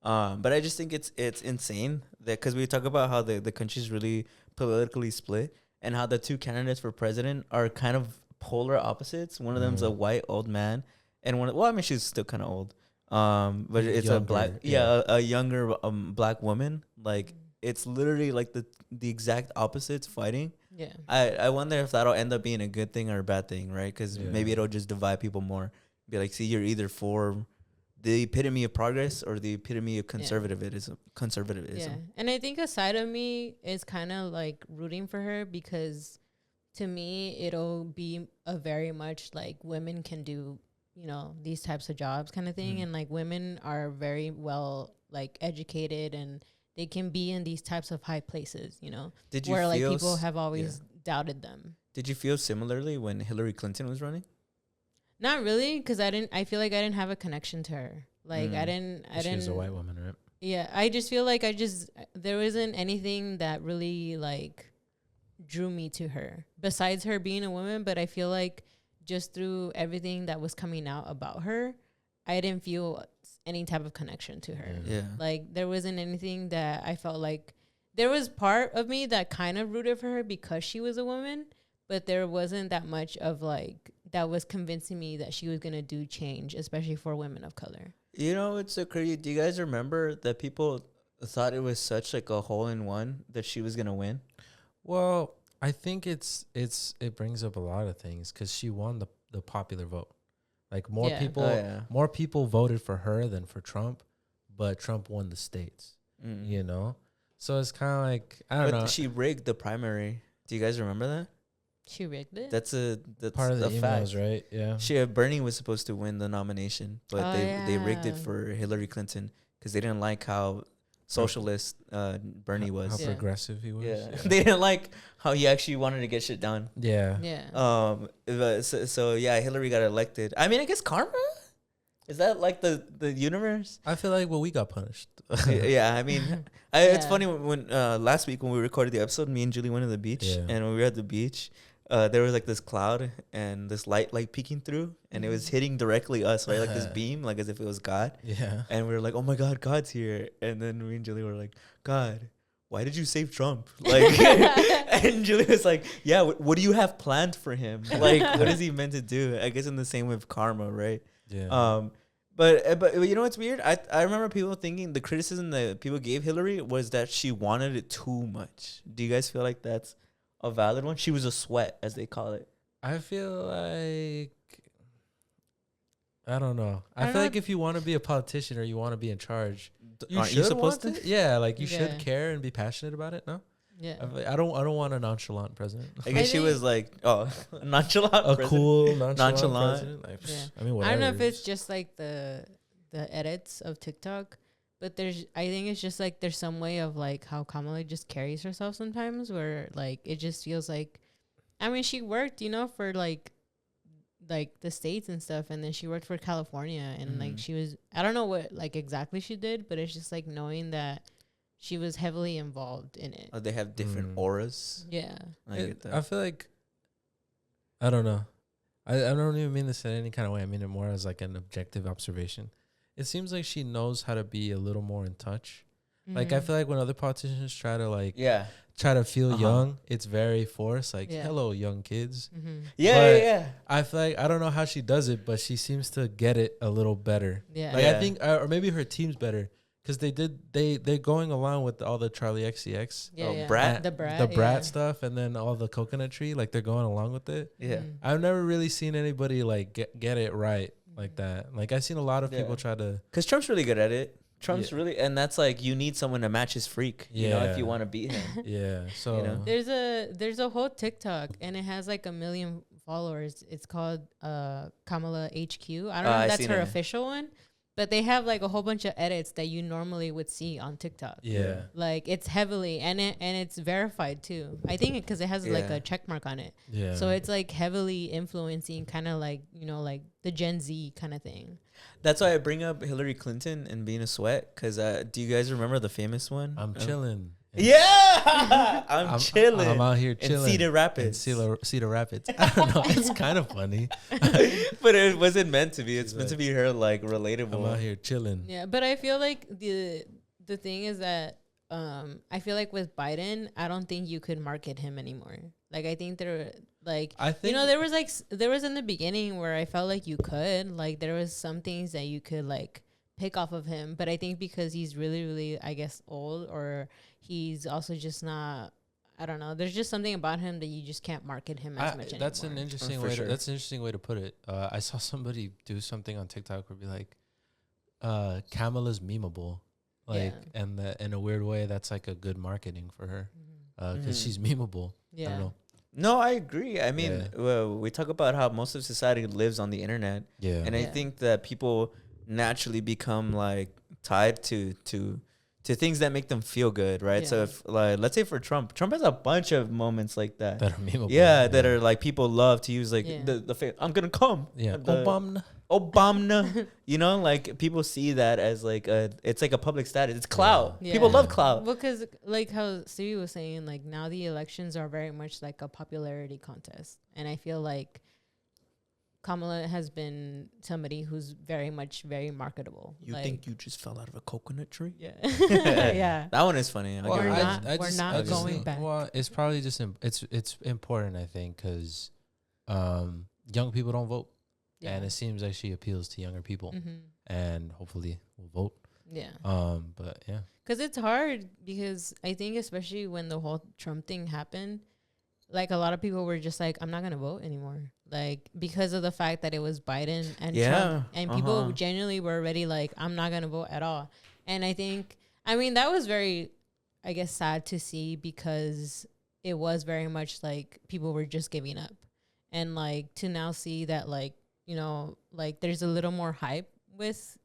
But I just think it's insane that, because we talk about how the country's really politically split, and how the two candidates for president are kind of polar opposites. One of them's a white old man, and well, I mean, she's still kind of old. But it's younger, a black, a younger black woman. Like it's literally like the exact opposites fighting. Yeah. I wonder if that'll end up being a good thing or a bad thing, right? Because maybe it'll just divide people more. Be like, see, you're either for the epitome of progress or the epitome of conservatism. Yeah, and I think a side of me is kind of like rooting for her, because to me it'll be a very much like women can do, you know, these types of jobs kind of thing, and like women are very well like educated and they can be in these types of high places, you know, where like people have always doubted them. Did you feel similarly when Hillary Clinton was running? Not really, because I feel like I didn't have a connection to her. Like I didn't. She was a white woman, right? Yeah, I just feel like there wasn't anything that really like drew me to her besides her being a woman. But I feel like just through everything that was coming out about her, I didn't feel any type of connection to her. Yeah. Like there wasn't anything that I felt like. There was part of me that kind of rooted for her because she was a woman, but there wasn't that much of like that was convincing me that she was going to do change, especially for women of color. You know, it's so crazy. Do you guys remember that people thought it was such like a hole-in-one that she was going to win? Well, I think it brings up a lot of things, because she won the popular vote. Like more people voted for her than for Trump, but Trump won the states, you know? So it's kind of like, I don't know. She rigged the primary. Do you guys remember that? She rigged it? That's part of the emails, fact. right? Yeah. Bernie was supposed to win the nomination, but they rigged it for Hillary Clinton because they didn't like how socialist Bernie was. How progressive he was. Yeah. They didn't like how he actually wanted to get shit done. Yeah. Yeah. So Hillary got elected. I mean, I guess karma? Is that like the universe? I feel like we got punished. Yeah, I mean, it's funny when last week when we recorded the episode, me and Julie went to the beach, and when we were at the beach, there was like this cloud and this light like peeking through, and it was hitting directly us, right? Like this beam, like as if it was God. Yeah. And we were like, oh my God, God's here. And then me and Julie were like, God, why did you save Trump? Like, and Julie was like, yeah, what do you have planned for him? Like, what is he meant to do? I guess in the same with karma, right? Yeah. But you know what's weird? I remember people thinking the criticism that people gave Hillary was that she wanted it too much. Do you guys feel like that's a valid one? She was a sweat, as they call it. I feel like, I don't know. I feel like if you want to be a politician or you want to be in charge, aren't you supposed to? Yeah, like you should care and be passionate about it. No. Yeah. I don't want a nonchalant president. I guess she was like, nonchalant. A cool nonchalant president. Like, yeah. I mean, whatever. I don't know if it's just like the edits of TikTok, but I think it's just like there's some way of like how Kamala just carries herself sometimes, where like it just feels like, I mean, she worked, you know, for like the states and stuff, and then she worked for California, and like she was, I don't know what like exactly she did, but it's just like knowing that she was heavily involved in it. Oh, they have different auras. Yeah. I get that. I feel like, I don't know. I don't even mean this in any kind of way. I mean it more as like an objective observation. It seems like she knows how to be a little more in touch. Like, I feel like when other politicians try to like, try to feel young, it's very forced. Like, hello, young kids. Yeah. I feel like, I don't know how she does it, but she seems to get it a little better. Yeah. Like, I think, or maybe her team's better. Because they're going along with all the Charlie XCX. Brat. The Brat. The Brat stuff, and then all the Coconut Tree. Like, they're going along with it. Yeah. I've never really seen anybody, like, get it right like that. Like, I've seen a lot of people try to... Because Trump's really good at it. Trump's really... And that's, like, you need someone to match his freak, you know, if you want to beat him. Yeah, so... You know? There's a whole TikTok, and it has, like, 1 million followers. It's called Kamala HQ. I don't know if that's her official one. but they have like a whole bunch of edits that you normally would see on TikTok. Yeah. Like it's heavily and it's verified too. I think because it has like a check mark on it. Yeah. So it's like heavily influencing kind of like, you know, like the Gen Z kind of thing. That's why I bring up Hillary Clinton and being a sweat. Because do you guys remember the famous one? I'm chilling. Yeah, I'm chilling. I'm out here chilling. In Cedar Rapids. Cedar Rapids. I don't know. It's kind of funny. But it wasn't meant to be. It's meant to be her, like, relatable. I'm out here chilling. Yeah, but I feel like the thing is that I feel like with Biden, I don't think you could market him anymore. Like, I think you know, there was in the beginning where I felt like you could. Like, there was some things that you could, like, pick off of him. But I think because he's really, really, I guess, old, or he's also just not, I don't know. There's just something about him that you just can't market him as much anymore. That's an interesting way. That's an interesting way to put it. I saw somebody do something on TikTok where be like, Kamala's memeable, like, and in a weird way, that's like a good marketing for her, because she's memeable. Yeah. I don't know. No, I agree. I mean, we talk about how most of society lives on the internet. Yeah. And I think that people naturally become, like, tied to things that make them feel good, right? Yeah. So if, like, let's say for Trump has a bunch of moments like that. That are memeable. Yeah, that are like people love to use, like the I'm gonna come. Yeah. Obama. You know, like people see that as like it's like a public status. It's clout. Yeah. People love clout. Because like how Siri was saying, like now the elections are very much like a popularity contest. And I feel like Kamala has been somebody who's very marketable. You think you just fell out of a coconut tree? Yeah. Yeah. That one is funny. We're not going back. Well, it's probably just it's important, I think, because young people don't vote, and it seems like she appeals to younger people, and hopefully will vote. Yeah. But yeah, because it's hard, because I think especially when the whole Trump thing happened, like a lot of people were just like, I'm not gonna vote anymore, like because of the fact that it was Biden and Trump, and people genuinely were already like, I'm not gonna vote at all. And I think, I mean, that was very, I guess, sad to see, because it was very much like people were just giving up, and like to now see that, like, you know, like there's a little more hype with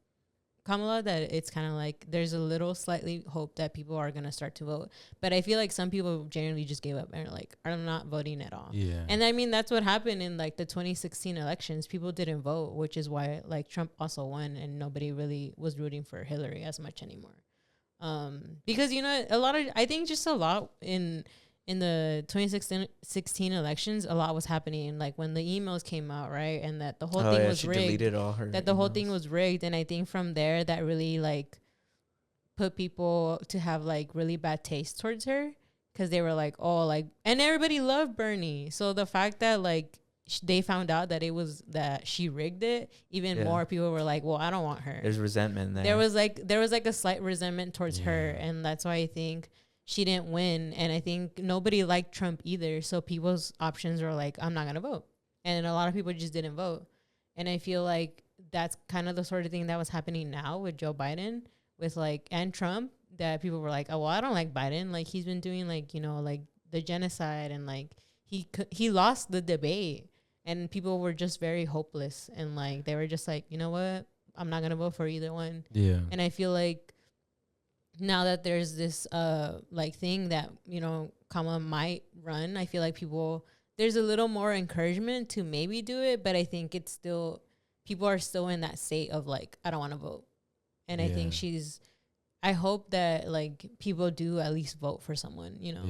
Kamala, that it's kind of like there's a little slightly hope that people are going to start to vote. But I feel like some people genuinely just gave up and are like, I'm not voting at all. Yeah. And I mean, that's what happened in like the 2016 elections. People didn't vote, which is why like Trump also won, and nobody really was rooting for Hillary as much anymore. Because, you know, I think just a lot in the 2016 elections, a lot was happening. Like when the emails came out, right, and that the whole thing was rigged. Deleted all her that the whole thing was rigged, and I think from there that really like put people to have like really bad taste towards her, because they were like, oh, like, and everybody loved Bernie. So the fact that like they found out that it was that she rigged it, even more people were like, well, I don't want her. There's resentment there. There was like a slight resentment towards her, and that's why I think she didn't win. And I think nobody liked Trump either. So people's options were like, I'm not going to vote. And a lot of people just didn't vote. And I feel like that's kind of the sort of thing that was happening now with Joe Biden, with like, and Trump, that people were like, oh, well, I don't like Biden. Like he's been doing like, you know, like the genocide, and like he lost the debate, and people were just very hopeless. And like, they were just like, you know what? I'm not going to vote for either one. Yeah. And I feel like now that there's this like thing that, you know, Kamala might run, I feel like there's a little more encouragement to maybe do it, but I think it's still, people are still in that state of like, I don't want to vote. And I think I hope that like people do at least vote for someone, you know.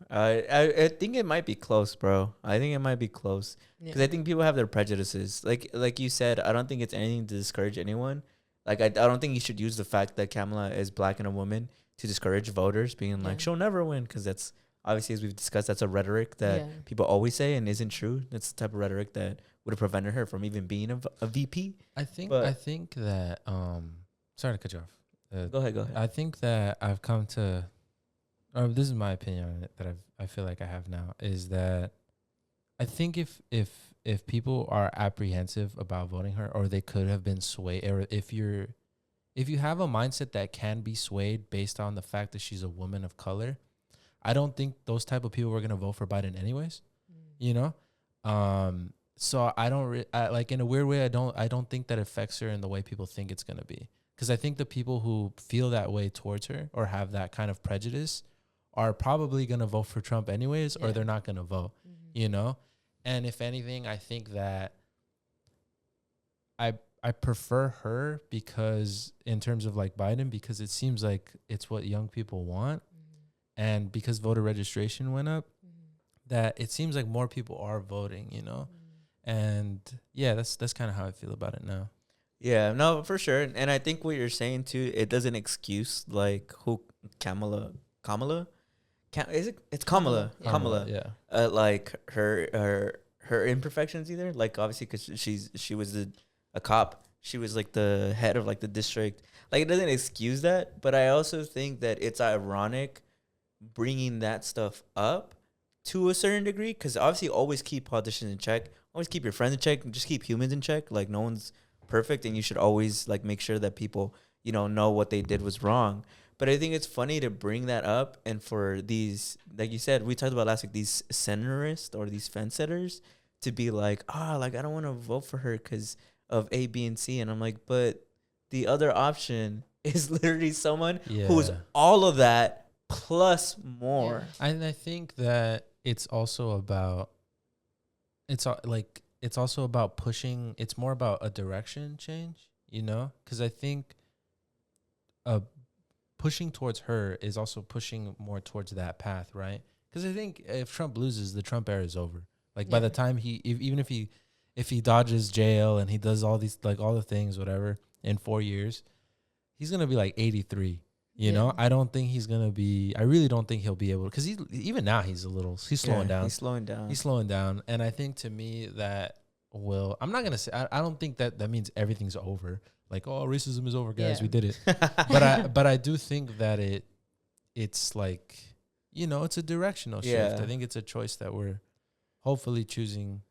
I think it might be close, bro. I think it might be close, because I think people have their prejudices, like you said. I don't think it's anything to discourage anyone. Like, I don't think you should use the fact that Kamala is black and a woman to discourage voters, being like, she'll never win, because that's obviously, as we've discussed, that's a rhetoric that people always say and isn't true. That's the type of rhetoric that would have prevented her from even being a VP. I think that sorry to cut you off. Go ahead. I think that I've come to, or this is my opinion on it, that I feel like I have now, is that I think if people are apprehensive about voting her, or they could have been swayed, or if you have a mindset that can be swayed based on the fact that she's a woman of color, I don't think those type of people were going to vote for Biden anyways, you know? So I don't like, in a weird way, I don't think that affects her in the way people think it's gonna be. Because I think the people who feel that way towards her or have that kind of prejudice are probably gonna vote for Trump anyways, or they're not gonna vote. You know, and if anything, I think that I prefer her because in terms of like Biden, because it seems like it's what young people want, and because voter registration went up, that it seems like more people are voting. You know. And yeah, that's kind of how I feel about it now. Yeah, no, for sure. And I think what you're saying too, it doesn't excuse like who Kamala, is it? It's Kamala. Kamala. Yeah. Like her imperfections either. Like obviously because she was a cop. She was like the head of like the district. Like it doesn't excuse that, but I also think that it's ironic bringing that stuff up to a certain degree, because obviously always keep politicians in check, always keep your friends in check, and just keep humans in check. Like no one's perfect, and you should always like make sure that people know what they did was wrong. But I think it's funny to bring that up, and for these, like you said, we talked about last week, these centrists or these fence setters to be like, like I don't want to vote for her because of A, B, and C, and I'm like, but the other option is literally someone who's all of that plus more. And I think that it's also about it's also about pushing. It's more about a direction change, because I think pushing towards her is also pushing more towards that path, right? Because I think if Trump loses, the Trump era is over. Like by the time even if he dodges jail and he does all these, like all the things, whatever, in 4 years, he's gonna be like 83. You know, I don't think he's gonna be. I really don't think he'll be able, because even now he's slowing down. He's slowing down. He's slowing down, and I think to me that I'm not gonna say. I don't think that means everything's over. Like, oh, racism is over, guys. We did it. but I do think that it's like, it's a directional shift. I think it's a choice that we're hopefully choosing.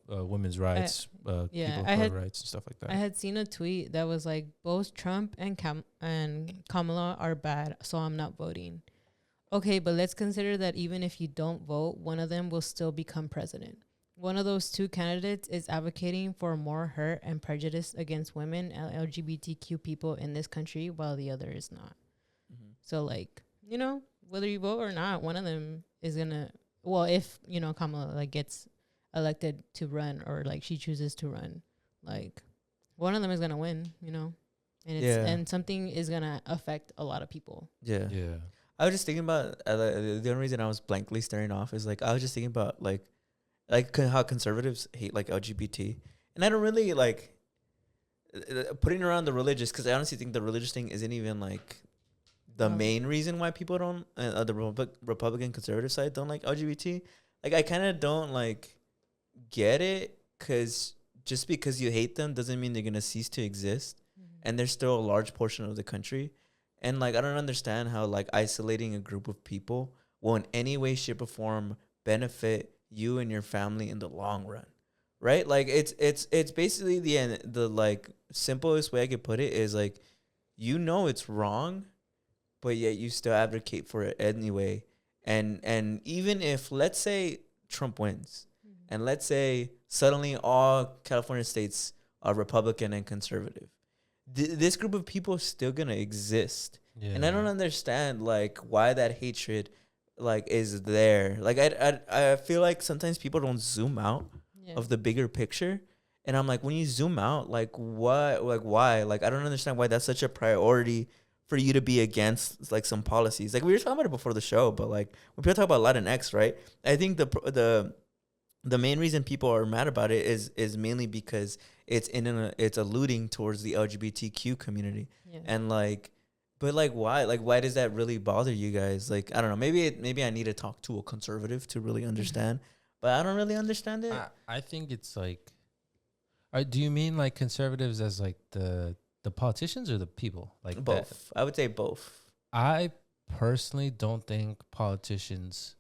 Women's rights, people of color rights, and stuff like that. I had seen a tweet that was like, both Trump and Kamala are bad, so I'm not voting. Okay, but let's consider that even if you don't vote, one of them will still become president. One of those two candidates is advocating for more hurt and prejudice against women and LGBTQ people in this country, while the other is not. So, like, whether you vote or not, one of them is gonna. Well, if Kamala like gets elected to run, or like she chooses to run, like one of them is gonna win, and and something is gonna affect a lot of people. Yeah. I was just thinking about the only reason I was blankly staring off is like I was just thinking about like how conservatives hate like LGBT, and I don't really like putting around the religious, because I honestly think the religious thing isn't even like the main reason why people don't the Republican conservative side don't like LGBT. Like I kind of don't like get it, because just because you hate them doesn't mean they're gonna cease to exist, and they're still a large portion of the country. And like I don't understand how like isolating a group of people will in any way, shape, or form benefit you and your family in the long run, right? Like it's basically the like simplest way I could put it is like, it's wrong, but yet you still advocate for it anyway. And even if, let's say, Trump wins, and let's say suddenly all California states are Republican and conservative, this group of people is still gonna exist. And I don't understand like why that hatred like is there. Like I feel like sometimes people don't zoom out of the bigger picture. And I'm like, when you zoom out, like what, like why? Like I don't understand why that's such a priority for you to be against like some policies. Like we were talking about it before the show, but like when people talk about Latinx, right? I think the main reason people are mad about it is mainly because it's alluding towards the LGBTQ community. And like, but like why? Like why does that really bother you guys? Like I don't know. Maybe I need to talk to a conservative to really understand, but I don't really understand it. I think it's like, do you mean like conservatives as like the politicians or the people? Like both. I would say both. I personally don't think politicians.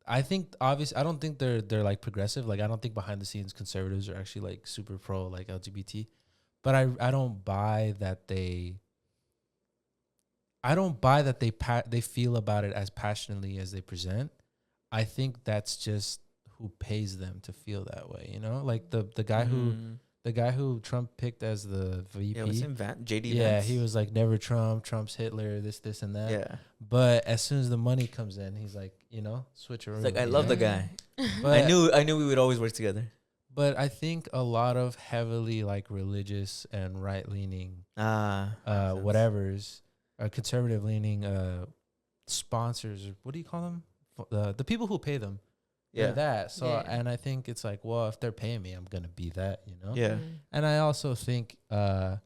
I think obviously I don't think they're like progressive. Like I don't think behind the scenes conservatives are actually like super pro like LGBT. But I don't buy that they. I don't buy that they feel about it as passionately as they present. I think that's just who pays them to feel that way. You know, like the guy who Trump picked as the VP. Yeah, was it JD Yeah, Vance? he was like, never Trump. Trump's Hitler. This and that. Yeah. But as soon as the money comes in, he's like, switch around. It's like, I love the guy. But I knew we would always work together. But I think a lot of heavily like religious and right leaning, whatever's, conservative leaning, sponsors. What do you call them? The people who pay them. Yeah, that. So and I think it's like, well, if they're paying me, I'm gonna be that. Yeah. And I also think the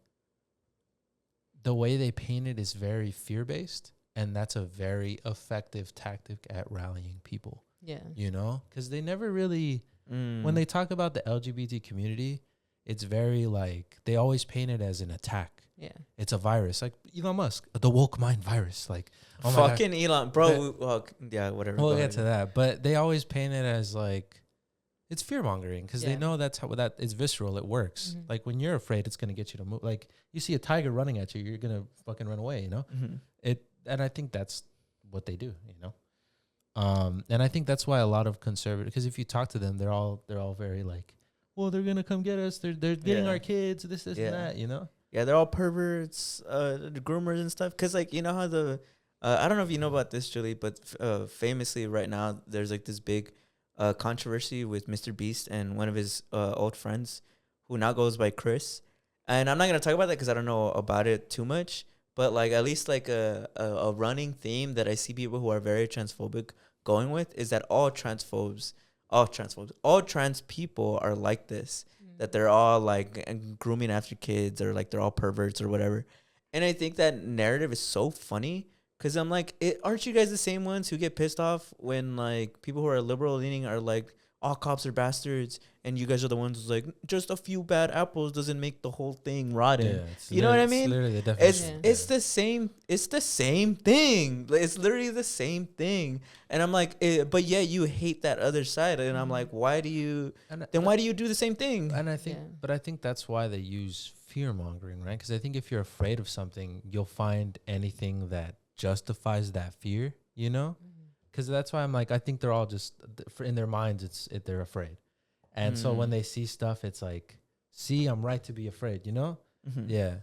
way they paint it is very fear based, and that's a very effective tactic at rallying people. Yeah. Because they never really. When they talk about the LGBT community, it's very like they always paint it as an attack. Yeah, it's a virus, like Elon Musk, the woke mind virus. Like, fucking Elon, bro. Yeah, whatever. We'll get to that, but they always paint it as like it's fear mongering because they know that's how that is visceral. It works. Mm-hmm. Like when you're afraid, it's gonna get you to move. Like you see a tiger running at you, you're gonna fucking run away. Mm-hmm. And I think that's what they do. And I think that's why a lot of conservative, because if you talk to them, they're all very like, well, they're gonna come get us. They're getting our kids. This and that. Yeah, they're all perverts, the groomers and stuff. Cause like how the I don't know if you know about this, Julie, but famously right now there's like this big controversy with Mr. Beast and one of his old friends who now goes by Chris. And I'm not gonna talk about that because I don't know about it too much. But like at least like a running theme that I see people who are very transphobic going with is that all trans people are like this, that they're all like grooming after kids or like they're all perverts or whatever. And I think that narrative is so funny because I'm like, aren't you guys the same ones who get pissed off when like people who are liberal leaning are like, all cops are bastards, and you guys are the ones who's like, just a few bad apples doesn't make the whole thing rotten. Yeah, you know what I mean? It's the same. It's the same thing. It's literally the same thing. And I'm like, but yeah, you hate that other side. And I'm like, why do you do the same thing? And I think that's why they use fear mongering, right? Because I think if you're afraid of something, you'll find anything that justifies that fear. Because that's why I'm like, I think they're all just in their minds. They're afraid, and so when they see stuff, it's like, see, I'm right to be afraid. Mm-hmm. Yeah,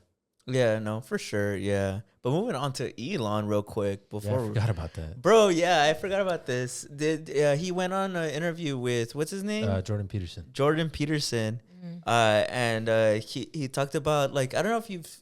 no, for sure, yeah. But moving on to Elon real quick before I forgot about that, bro. Yeah, I forgot about this. He went on an interview with what's his name? Jordan Peterson. And he talked about like I don't know if you've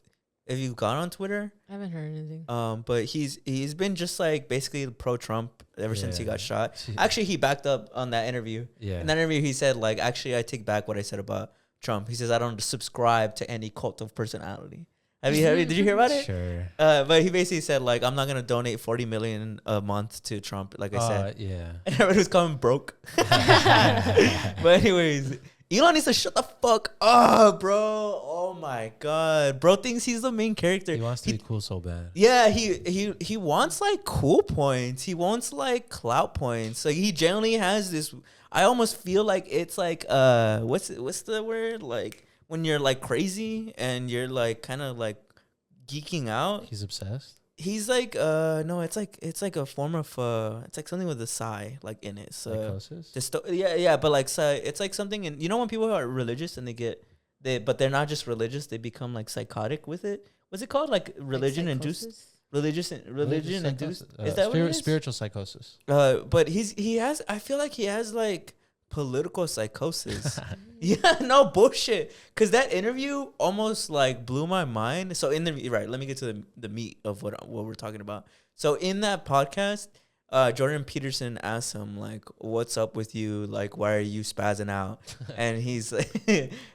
gone on Twitter. I haven't heard anything. But he's been just like basically pro-Trump ever since he got shot. Actually, he backed up on that interview. Yeah. In that interview, he said like, actually, I take back what I said about Trump. He says I don't subscribe to any cult of personality. Did you hear about it? Sure. But he basically said like, I'm not gonna donate $40 million a month to Trump. Like I said. Yeah. And everybody was calling him broke. But anyways. Elon needs to shut the fuck up, bro. Oh my god, bro thinks he's the main character. He wants to be cool so bad. Yeah, he wants like cool points. He wants like clout points. Like he generally has this. I almost feel like it's like what's the word, like when you're like crazy and you're like kind of like geeking out. He's obsessed. He's like no, it's like a form of it's like something with a psi like in it. So psychosis. But like it's like something in, you know, when people are religious and but they're not just religious, they become like psychotic with it. What's it called? Like religion induced. Religion induced. Is that what it is? Spiritual psychosis. But I feel like he has like political psychosis. Yeah, no bullshit. Cause that interview almost like blew my mind. So let me get to the meat of what we're talking about. So in that podcast, Jordan Peterson asked him like, "What's up with you? Like, why are you spazzing out?" And he's like,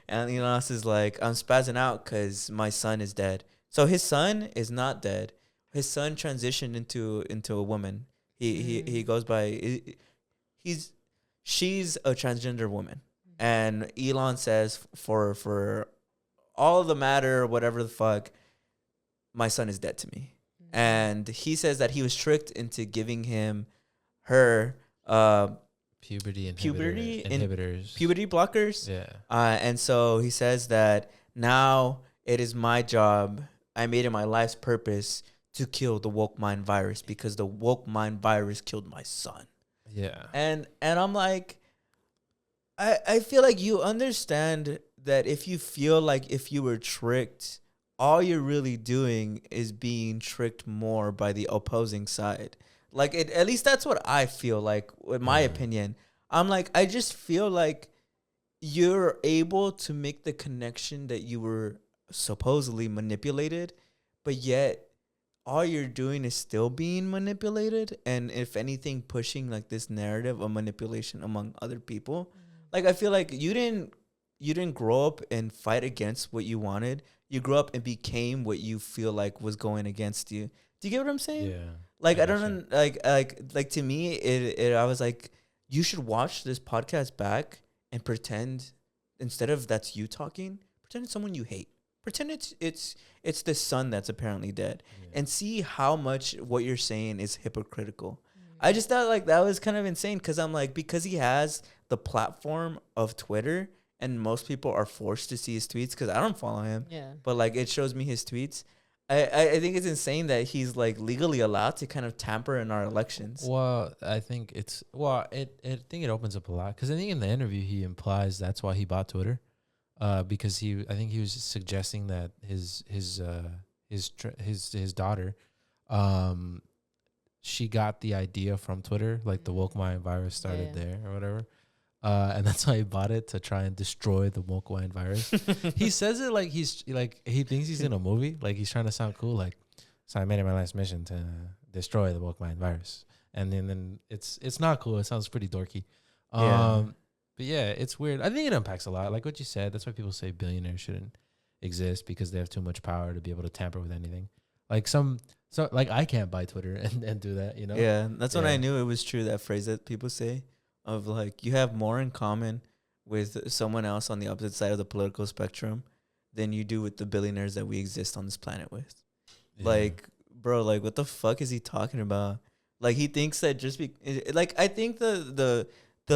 and Elon Musk is like, "I'm spazzing out because my son is dead." So his son is not dead. His son transitioned into a woman. He goes by she's a transgender woman. And Elon says for all the matter, whatever the fuck, my son is dead to me. And he says that he was tricked into giving him her puberty blockers. Yeah. And so he says that now it is my job. I made it my life's purpose to kill the woke mind virus because the woke mind virus killed my son. Yeah. And I'm like, I feel like you understand that if you feel like if you were tricked, all you're really doing is being tricked more by the opposing side. Like at least that's what I feel like, in my opinion. I'm like, I just feel like you're able to make the connection that you were supposedly manipulated, but yet all you're doing is still being manipulated, and if anything pushing like this narrative of manipulation among other people. Like I feel like you didn't grow up and fight against what you wanted. You grew up and became what you feel like was going against you. Do you get what I'm saying? Yeah. Like I don't like to me it I was like, you should watch this podcast back and pretend, instead of that's you talking, pretend it's someone you hate. Pretend it's the son that's apparently dead, and see how much what you're saying is hypocritical. I just thought like that was kind of insane, because I'm like, because he has the platform of Twitter and most people are forced to see his tweets, because I don't follow him. Yeah. But like it shows me his tweets. I think it's insane that he's like legally allowed to kind of tamper in our elections. Well, I think I think it opens up a lot, because I think in the interview he implies that's why he bought Twitter, because I think he was suggesting that his daughter, she got the idea from Twitter, like the woke mind virus started there or whatever. And that's why he bought it, to try and destroy the woke mind virus. He says it like he thinks he's in a movie, like he's trying to sound cool, like, so I made it my last mission to destroy the woke mind virus. And then it's not cool. It sounds pretty dorky. But yeah, it's weird. I think it impacts a lot. Like what you said, that's why people say billionaires shouldn't exist, because they have too much power to be able to tamper with anything. Like like I can't buy Twitter and do that, you know? Yeah, that's when I knew it was true, that phrase that people say of like, you have more in common with someone else on the opposite side of the political spectrum than you do with the billionaires that we exist on this planet with. Yeah. Like, bro, like what the fuck is he talking about? Like he thinks that like I think the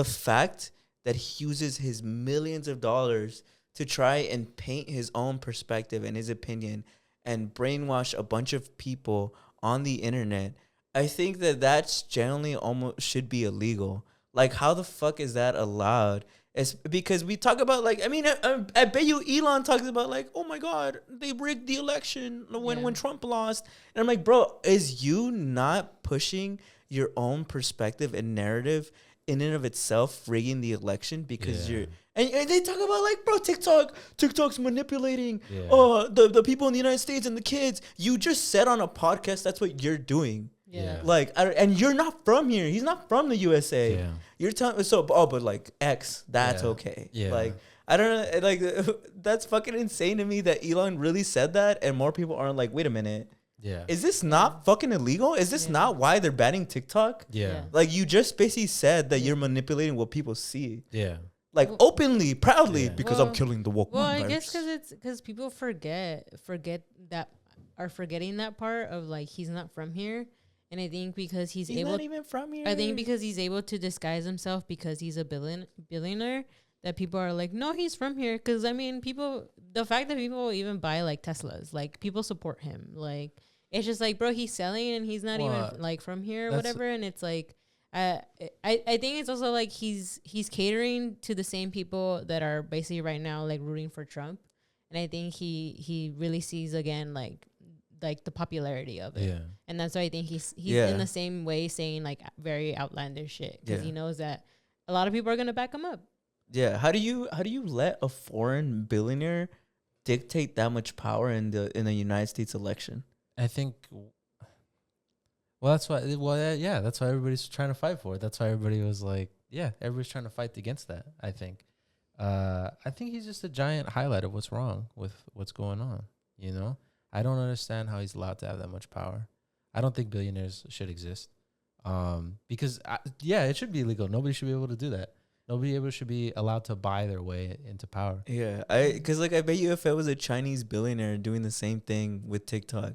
fact that he uses his millions of dollars to try and paint his own perspective and his opinion and brainwash a bunch of people on the internet, I think that that's generally almost should be illegal. Like, how the fuck is that allowed? It's because we talk about, like, I mean, I bet you Elon talks about, like, oh my God, they rigged the election when Trump lost. And I'm like, bro, is you not pushing your own perspective and narrative in and of itself rigging the election? Because you're... And they talk about, like, bro, TikTok's manipulating the people in the United States and the kids. You just said on a podcast that's what you're doing. Yeah. Like, and you're not from here. He's not from the USA. Yeah. You're telling but like X, that's okay. Yeah. Like, I don't know. Like, that's fucking insane to me that Elon really said that, and more people aren't like, wait a minute. Yeah. Is this not fucking illegal? Is this not why they're banning TikTok? Yeah. Like, you just basically said that you're manipulating what people see. Yeah. Like, openly, proudly, because I'm killing the woke. Well, I guess because people forget that, are forgetting that part of, like, he's not from here. And I think because he's able, not even from here. I think because he's able to disguise himself because he's a billionaire, that people are like, no, he's from here. Because I mean, the fact that people even buy like Teslas, like people support him. Like it's just like, bro, he's selling and he's not even like from here or whatever. And it's like, I think it's also like he's catering to the same people that are basically right now like rooting for Trump. And I think he really sees again like the popularity of it. Yeah. And that's why I think he's in the same way saying like very outlandish shit, because he knows that a lot of people are going to back him up. Yeah. How do you let a foreign billionaire dictate that much power in the United States election? I think that's why that's why everybody's trying to fight for it. That's why everybody was like, everybody's trying to fight against that. I think he's just a giant highlight of what's wrong with what's going on, you know? I don't understand how he's allowed to have that much power. I don't think billionaires should exist. Because, it should be illegal. Nobody should be able to do that. Nobody should be allowed to buy their way into power. Yeah, because I bet you if it was a Chinese billionaire doing the same thing with TikTok,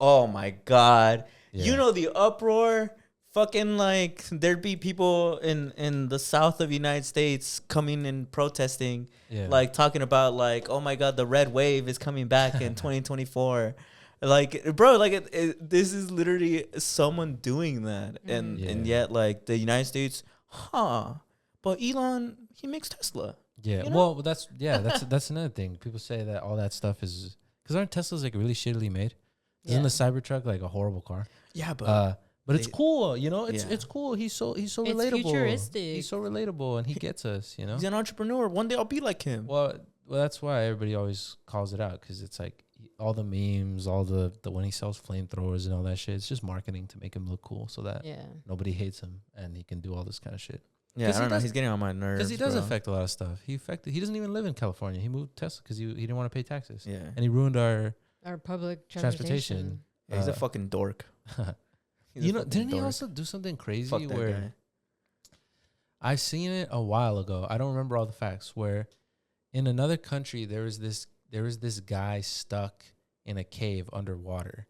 oh my God. Yeah. You know the uproar? Fucking like there'd be people in the south of the United States coming and protesting, like talking about like, oh my God, the red wave is coming back in 2024. Like, bro, like this is literally someone doing that, and yet like the United States, But Elon, he makes Tesla. Yeah. You know? Well, that's another thing. People say that all that stuff is because aren't Teslas like really shittily made? Isn't the Cybertruck like a horrible car? Yeah, but it's cool, you know. It's Yeah. it's cool. He's so relatable. It's futuristic. He's so relatable, and he gets us, you know. he's an entrepreneur. One day I'll be like him. Well, that's why everybody always calls it out because it's like all the memes, all the when he sells flamethrowers and all that shit. It's just marketing to make him look cool so that nobody hates him and he can do all this kind of shit. Yeah, I don't know. He's getting on my nerves. Because he does affect a lot of stuff. He doesn't even live in California. He moved to Tesla because he didn't want to pay taxes. Yeah, and he ruined our public transportation. Yeah, he's a fucking dork. You know, didn't he also do something crazy where guy. I seen it a while ago. I don't remember all the facts. Where in another country there was this guy stuck in a cave underwater,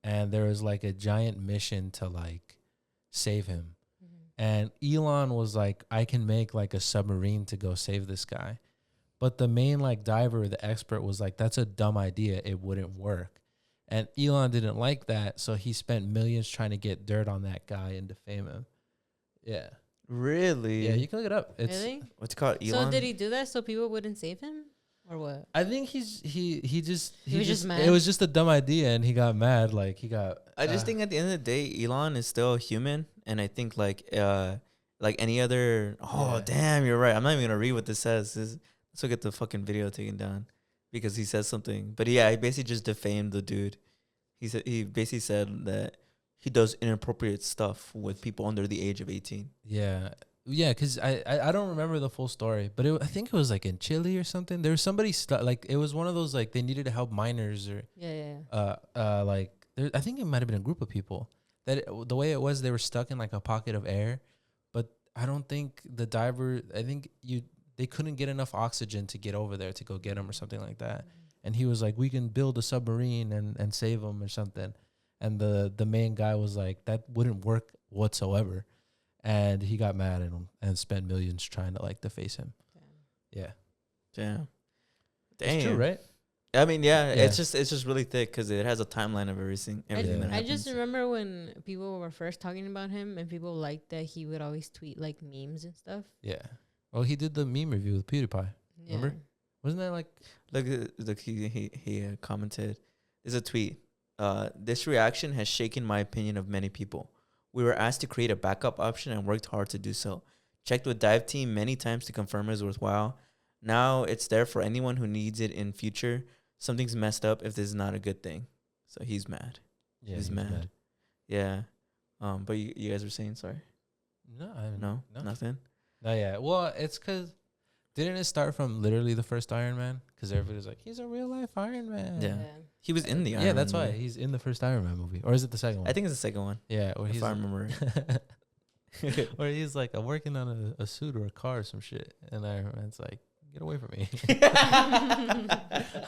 and there was like a giant mission to like save him. And Elon was like, I can make like a submarine to go save this guy. But the main like diver, the expert, was like, that's a dumb idea. It wouldn't work. And Elon didn't like that. So he spent millions trying to get dirt on that guy and defame him. Yeah. Really? Yeah, you can look it up. It's, really? What's it called? Elon? So did he do that so people wouldn't save him? Or what? I think he was just mad? It was just a dumb idea and he got mad. Like he got. I just think at the end of the day, Elon is still human, and I think like any other. Oh Yeah. damn, you're right. I'm not even gonna read what this says. Let's look at the fucking video taken down, because he says something. But yeah, he basically just defamed the dude. He basically said that he does inappropriate stuff with people under the age of 18. Yeah. Yeah, because I don't remember the full story, but I think it was like in Chile or something. There was somebody like it was one of those like they needed to help minors or like there. I think it might have been a group of people that the way it was they were stuck in like a pocket of air, but I don't think the diver. I think they couldn't get enough oxygen to get over there to go get him or something like that. And he was like, we can build a submarine and save him or something. And the main guy was like, that wouldn't work whatsoever. And he got mad at him and spent millions trying to like deface him. Yeah. Damn. It's true, right? I mean, yeah. It's just really thick because it has a timeline of everything that happens. I just remember when people were first talking about him and people liked that he would always tweet like memes and stuff. Yeah. Well, he did the meme review with PewDiePie. Yeah. Remember? Wasn't that like... Look, he commented. There's a tweet. This reaction has shaken my opinion of many people. We were asked to create a backup option and worked hard to do so. Checked with dive team many times to confirm it was worthwhile. Now it's there for anyone who needs it in future. Something's messed up if this is not a good thing. So he's mad. Yeah, he's mad. Yeah. But you guys were saying, sorry? No, Nothing? No, yeah. Well, it's because... Didn't it start from literally the first Iron Man? Because everybody was like, he's a real life Iron Man. Yeah. He was in the Iron Man. Yeah, that's why. movie. He's in the first Iron Man movie. Or is it the second one? I think it's the second one. Yeah. Or If I remember. or he's like, I'm working on a suit or a car or some shit. And Iron Man's like, get away from me.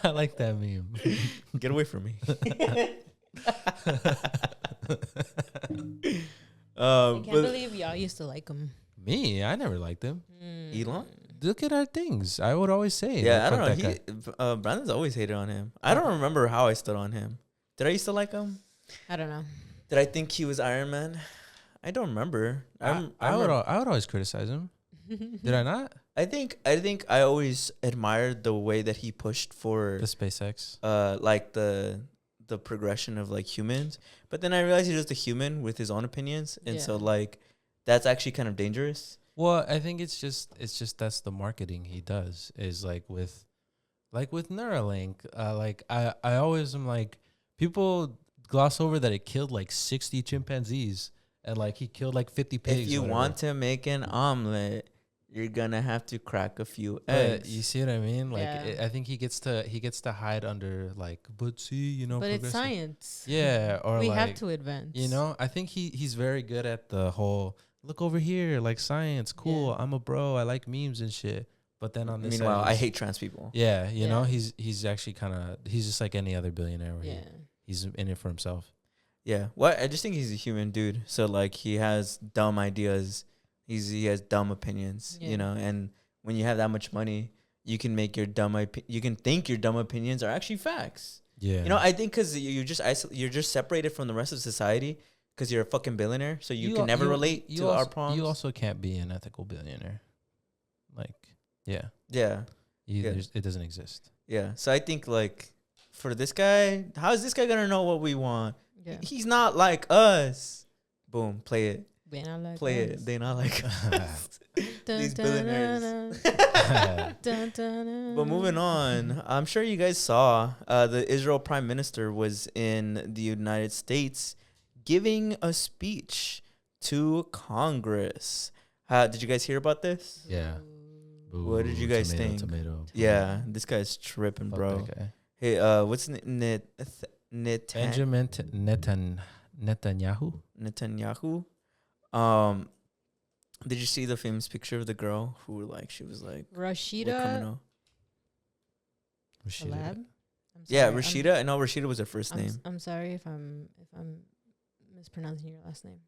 I like that meme. Get away from me. I can't believe y'all used to like him. Me? I never liked him. Elon? Look at our things. I would always say. Yeah, like, I don't know. Brandon's always hated on him. I don't remember how I stood on him. Did I used to like him? I don't know. Did I think he was Iron Man? I don't remember. I would always criticize him. Did I not? I think I always admired the way that he pushed for The SpaceX. like the progression of like humans. But then I realized he's just a human with his own opinions, and so like that's actually kind of dangerous. Well, I think it's just that's the marketing he does is like with Neuralink. Like I always am like, people gloss over that it killed like 60 chimpanzees and like he killed like 50 pigs. If you want to make an omelet, you're gonna have to crack a few eggs. You see what I mean? Like Yeah. I think he gets to hide under like, but see, you know, But it's progressive. science. Yeah, or we like, have to advance. you know, I think he's very good at the whole look over here, like science, cool. Yeah. I'm a bro. I like memes and shit. But then on this Meanwhile, side, I hate trans people. Yeah, you know, Yeah. he's actually he's just like any other billionaire where Yeah. he's in it for himself. Yeah. Well, I just think he's a human dude. So like he has dumb ideas. He has dumb opinions, Yeah. you know, and when you have that much money, you can make your you can think your dumb opinions are actually facts. Yeah. You know, I think because you're just separated from the rest of society because you're a fucking billionaire, so you can never relate to our problems. You also can't be an ethical billionaire. Yeah. Yeah. Yeah. It doesn't exist. Yeah. So I think like for this guy, how is this guy gonna know what we want? Yeah. He's not like us. Boom. Play it. They not like Play us. it. They not like us. Dun, These dun, billionaires. dun, dun, dun. But moving on, I'm sure you guys saw the Israel Prime Minister was in the United States giving a speech to Congress. Did you guys hear about this? Yeah. What did you guys think? Tomato. Yeah, this guy's tripping, Fuck bro. that guy. Hey, what's Benjamin Netanyahu. Netanyahu? Did you see the famous picture of the girl who like she was like we're Rashida criminal? Rashida. Alab? I'm Yeah, sorry, Rashida. I know Rashida was her first name. I'm sorry if I'm mispronouncing your last name.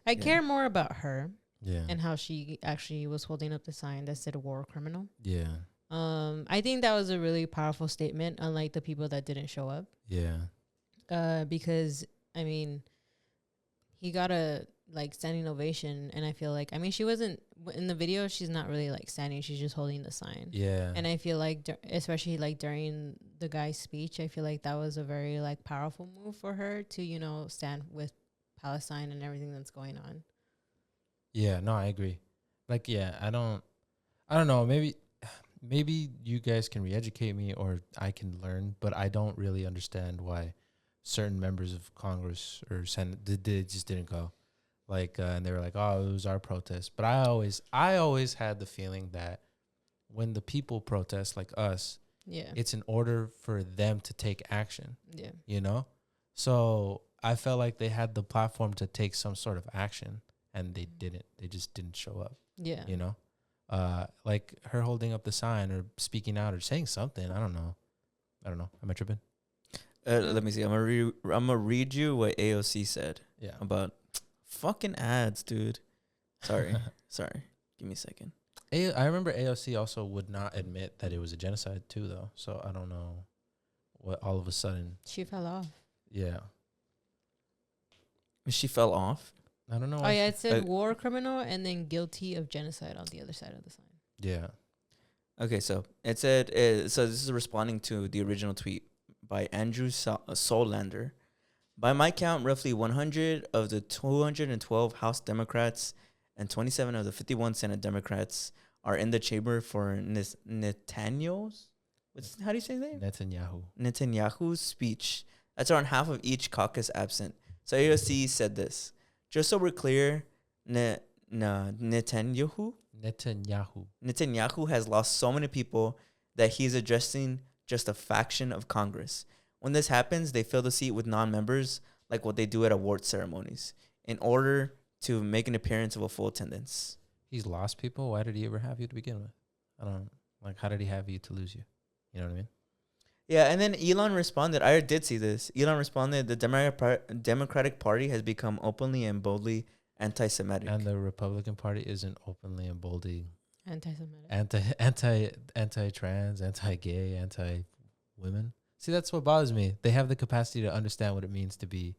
I Yeah. care more about her Yeah. and how she actually was holding up the sign that said war criminal. Yeah. I think that was a really powerful statement, unlike the people that didn't show up. Yeah. Because I mean, he got a like standing ovation, and I feel like she wasn't in the video. She's not really like standing; she's just holding the sign. Yeah. And I feel like, especially like during the guy's speech, I feel like that was a very like powerful move for her to stand with Palestine and everything that's going on. Yeah, no, I agree. Like, yeah, I don't know. Maybe you guys can re-educate me or I can learn, but I don't really understand why certain members of Congress or Senate they just didn't go. Like, and they were like, "Oh, it was our protest." But I always had the feeling that when the people protest, like us, Yeah. it's in order for them to take action. Yeah. You know, so I felt like they had the platform to take some sort of action, and they didn't. They just didn't show up. Yeah. You know, like her holding up the sign or speaking out or saying something. I don't know. Am I tripping? Let me see. I'm gonna read you what AOC said Yeah. about fucking ads, dude. Sorry. Give me a second. I remember AOC also would not admit that it was a genocide too, though. So I don't know what all of a sudden. She fell off. Yeah. She fell off. I don't know. Oh why yeah, she- it said war criminal and then guilty of genocide on the other side of the sign. Yeah. Okay, so it said. So this is responding to the original tweet by Andrew Solander. By my count, roughly 100 of the 212 House Democrats and 27 of the 51 Senate Democrats are in the chamber for Netanyahu's. How do you say his name? Netanyahu's speech. That's around half of each caucus absent. So AOC said this. Just so we're clear, Netanyahu has lost so many people that he's addressing just a faction of Congress. When this happens, they fill the seat with non-members, like what they do at award ceremonies, in order to make an appearance of a full attendance. He's lost people. Why did he ever have you to begin with? I don't like. How did he have you to lose you? You know what I mean? Yeah, and then Elon responded. I did see this. Elon responded, the Democratic Party has become openly and boldly anti-Semitic. And the Republican Party isn't openly and boldly Anti-Semitic. anti-trans, anti-gay, anti-women. See, that's what bothers me. They have the capacity to understand what it means to be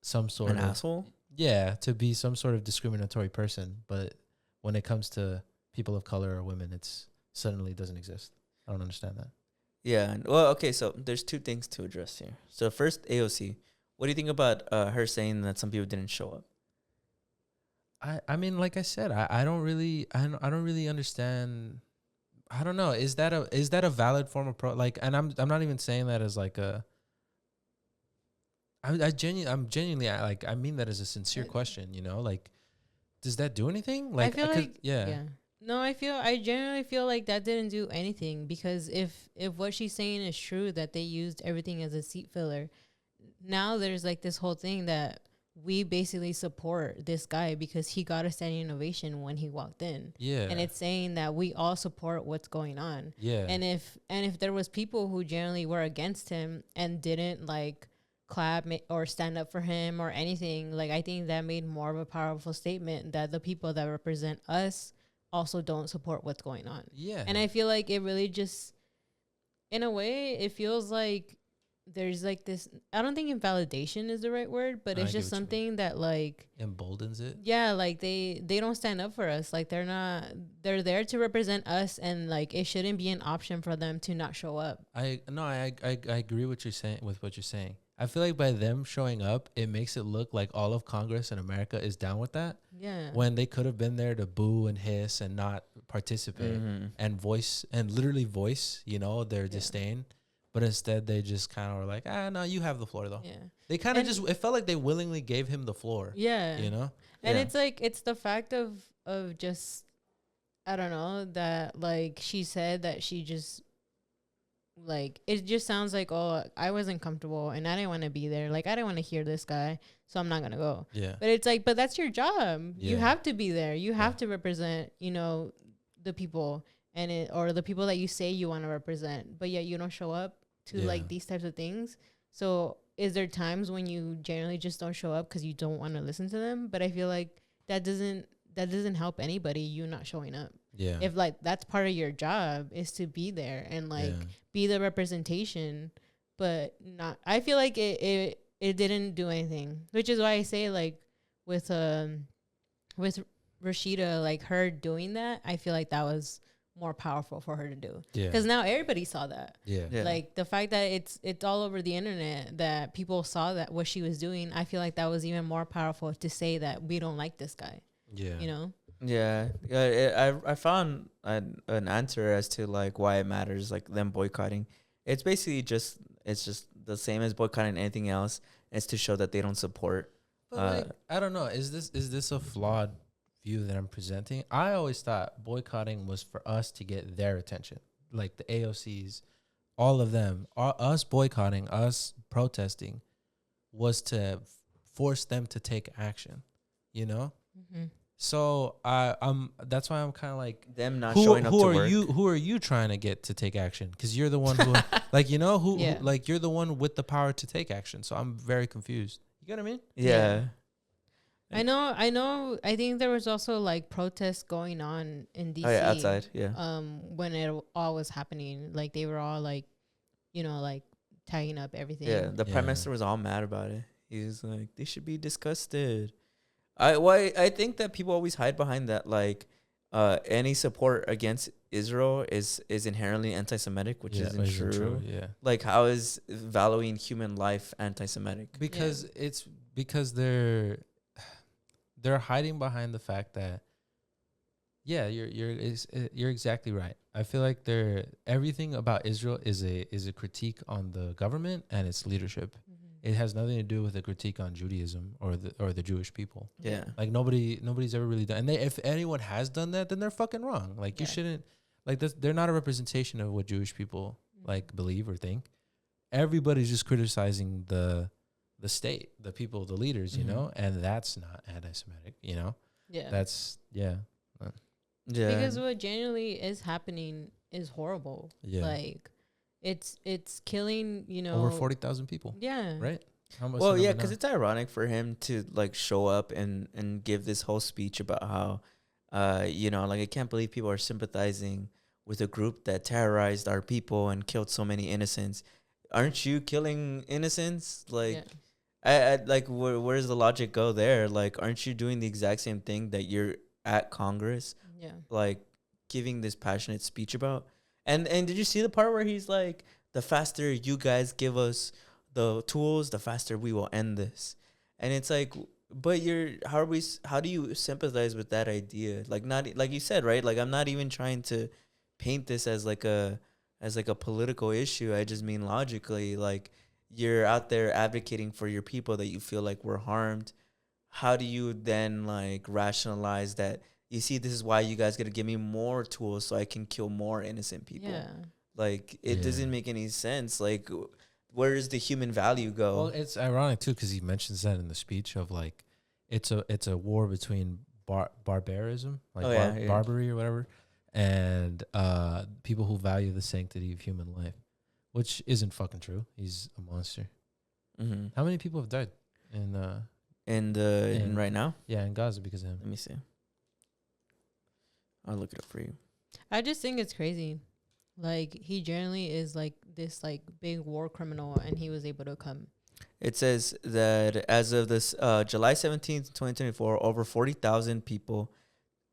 some sort An of asshole? Yeah, to be some sort of discriminatory person, but when it comes to people of color or women, it's suddenly doesn't exist. I don't understand that. Yeah. Well, okay, so there's two things to address here. So first, AOC. What do you think about her saying that some people didn't show up? I mean, like I said, I don't really understand. I don't know. Is that a valid form of and I'm not even saying that as like a. I'm genuinely like I mean that as a sincere question. You know, like, does that do anything? Like, I feel like yeah. No, I genuinely feel like that didn't do anything, because if what she's saying is true, that they used everything as a seat filler, now there's like this whole thing that we basically support this guy because he got a standing ovation when he walked in. Yeah. And it's saying that we all support what's going on. Yeah. And if there was people who generally were against him and didn't like clap or stand up for him or anything, like I think that made more of a powerful statement that the people that represent us also don't support what's going on. Yeah. And I feel like it really just, in a way, it feels like there's like this, I don't think invalidation is the right word, but I it's get just what you mean. something that like, Emboldens it. yeah, like they don't stand up for us. Like they're there to represent us, and like it shouldn't be an option for them to not show up. I agree what you're saying with what you're saying. I feel like by them showing up, it makes it look like all of Congress in America is down with that. Yeah. When they could have been there to boo and hiss and not participate and voice and literally voice, you know, their disdain. But instead, they just kind of were like, no, you have the floor, though. Yeah. They kind of just, it felt like they willingly gave him the floor. Yeah. You know? And it's like, it's the fact of just, I don't know, that like she said that she just, like, it just sounds like, oh, I wasn't comfortable and I didn't want to be there. Like, I didn't want to hear this guy, so I'm not going to go. Yeah. But it's like, but that's your job. Yeah. You have to be there. You have to represent, you know, the people or the people that you say you want to represent, but yet you don't show up to like these types of things. So is there times when you generally just don't show up because you don't want to listen to them? But I feel like that doesn't help anybody, you not showing up. Yeah. If like that's part of your job is to be there and like be the representation, but not, I feel like it didn't do anything, which is why I say like with Rashida, like her doing that, I feel like that was more powerful for her to do. Yeah. Because now everybody saw that. Yeah. Like the fact that it's all over the internet that people saw that what she was doing, I feel like that was even more powerful to say that we don't like this guy. Yeah. You know? Yeah. I found an answer as to like why it matters, like them boycotting. It's basically just the same as boycotting anything else. It's to show that they don't support. But like, I don't know. Is this a flawed view that I'm presenting? I always thought boycotting was for us to get their attention, like the AOCs, all of them. Us boycotting, us protesting, was to force them to take action. You know. Mm-hmm. So that's why I'm kind of like them not showing up to work. Who are you trying to get to take action? Because you're the one who, like, you know, who like you're the one with the power to take action. So I'm very confused. You get what I mean? Yeah. I know. I think there was also like protests going on in DC. Oh, yeah, outside. Yeah. When it all was happening, like they were all like, you know, like tagging up everything. Yeah. The prime minister was all mad about it. He was like, they should be disgusted. I think that people always hide behind that, like, any support against Israel is inherently anti-Semitic, which isn't true. Yeah. Like, how is valuing human life anti-Semitic? Because because they're hiding behind the fact that, you're exactly right. I feel like everything about Israel is a critique on the government and its leadership. Mm-hmm. It has nothing to do with a critique on Judaism or the Jewish people. Yeah, like nobody's ever really done. And if anyone has done that, then they're fucking wrong. Like you shouldn't, like they're not a representation of what Jewish people like believe or think. Everybody's just criticizing the state, the people, the leaders, you know, and that's not anti-Semitic, you know. Yeah, that's yeah. Because what genuinely is happening is horrible. Yeah, like. It's killing, you know, over 40,000 people. Yeah. Right. Well, yeah, because it's ironic for him to like show up and give this whole speech about how, you know, like I can't believe people are sympathizing with a group that terrorized our people and killed so many innocents. Aren't you killing innocents? Like, I like where's the logic go there? Like, aren't you doing the exact same thing that you're at Congress? Yeah. Like giving this passionate speech about. And did you see the part where he's like, the faster you guys give us the tools, the faster we will end this. And it's like, but how do you sympathize with that idea? Like, not like you said, right? Like, I'm not even trying to paint this as like a political issue. I just mean logically, like you're out there advocating for your people that you feel like were harmed. How do you then like rationalize that? You see, this is why you guys got to give me more tools so I can kill more innocent people. Yeah. Like, it doesn't make any sense. Like, where does the human value go? Well, it's ironic, too, because he mentions that in the speech of, like, it's a war between barbarism, like barbary or whatever, and people who value the sanctity of human life, which isn't fucking true. He's a monster. Mm-hmm. How many people have died in right now? Yeah, in Gaza because of him. Let me see. I'll look it up for you. I just think it's crazy. Like he generally is like this like big war criminal, and he was able to come. It says that as of this July 17th, 2024, over 40,000 people,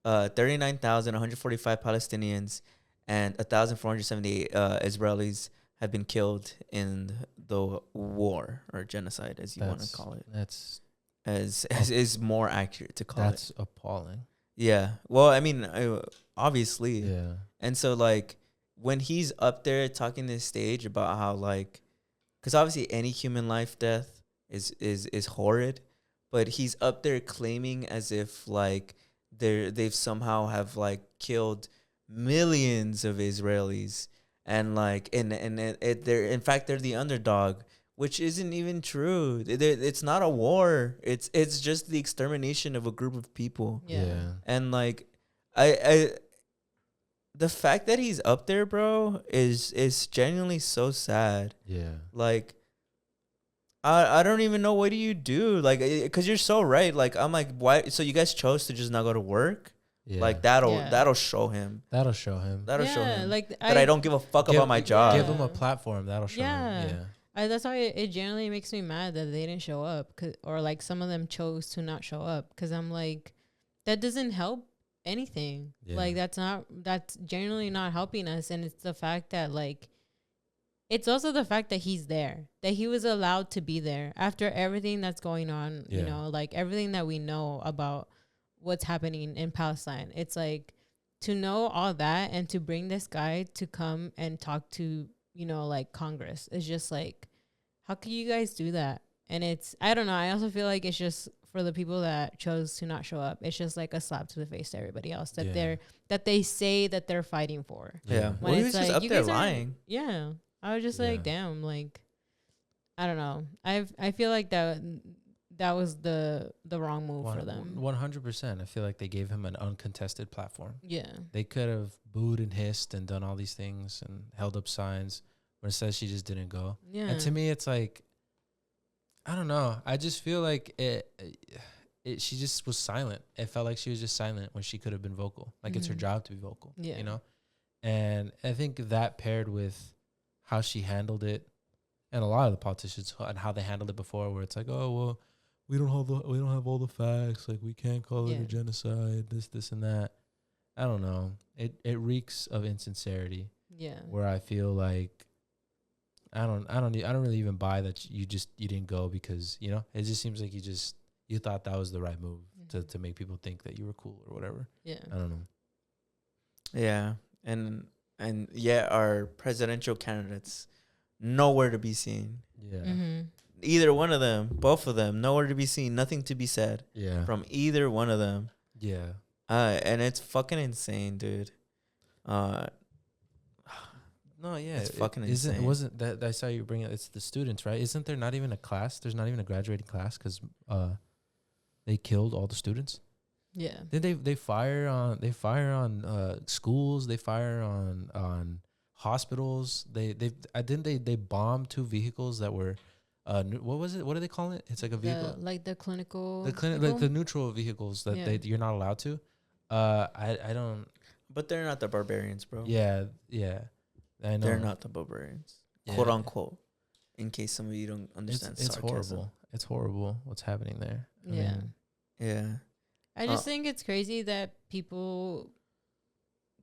39,145 Palestinians, and 1,478 Israelis have been killed in the war or genocide, as you want to call it. That's As is more accurate to call it. that's appalling. Yeah. Well, I mean, obviously. Yeah. And so, like, when he's up there talking this stage about how, like, because obviously any human life death is horrid, but he's up there claiming as if, like, they've somehow have, like, killed millions of Israelis. And, like, they're, in fact, they're the underdog, which isn't even true. It's not a war. It's just the extermination of a group of people. Yeah. And like, I the fact that he's up there, bro, is genuinely so sad. Yeah. Like, I don't even know, what do you do? Like, because you're so right. Like, I'm like, why? So you guys chose to just not go to work? Yeah. Like that'll show him. That'll show him. That'll show him Like that I don't give a fuck about my job. Give him a platform. That'll show Yeah. him. That's why it generally makes me mad that they didn't show up, or like some of them chose to not show up, because I'm like, that doesn't help anything. Yeah. Like that's generally not helping us. And it's the fact that like, it's also the fact that he's there, that he was allowed to be there after everything that's going on, you know, like everything that we know about what's happening in Palestine. It's like, to know all that and to bring this guy to come and talk to, you know, like Congress, is just like, how can you guys do that? And it's, I don't know. I also feel like it's just for the people that chose to not show up. It's just like a slap to the face to everybody else that that they say that they're fighting for. Yeah. When Well, he it's was just like, up you there guys are- lying. Yeah. I was just like, damn, like, I don't know. I feel like that was the wrong move for them. 100%. I feel like they gave him an uncontested platform. Yeah. They could have booed and hissed and done all these things and held up signs, but instead she just didn't go. Yeah. And to me, it's like, I don't know. I just feel like she just was silent. It felt like she was just silent when she could have been vocal. Like it's her job to be vocal, you know? And I think that paired with how she handled it, and a lot of the politicians and how they handled it before, where it's like, oh, well, we don't have all the facts. Like, we can't call it a genocide, this and that. I don't know. It reeks of insincerity. Yeah. Where I feel like I don't really even buy that you didn't go because, you know, it just seems like you thought that was the right move to make people think that you were cool or whatever. Yeah. I don't know. Yeah. And yet our presidential candidates, nowhere to be seen. Yeah. Mm-hmm. Either one of them, both of them, nowhere to be seen, nothing to be said. Yeah. From either one of them. Yeah. And it's fucking insane, dude. No, yeah, it's fucking insane. Wasn't that I saw you bring it? It's the students, right? Isn't there not even a class? There's not even a graduating class because they killed all the students. Yeah. Then they fire on schools. They fire on hospitals. They bombed 2 vehicles that were what was it? What do they call it? It's like a vehicle, like the clinical. like the neutral vehicles that you're not allowed to. I don't. But they're not the barbarians, bro. Yeah. I know. They're not the barbarians, quote unquote. In case some of you don't understand, it's sarcasm. horrible. It's horrible what's happening there. I Yeah. mean, Yeah. I just think it's crazy that people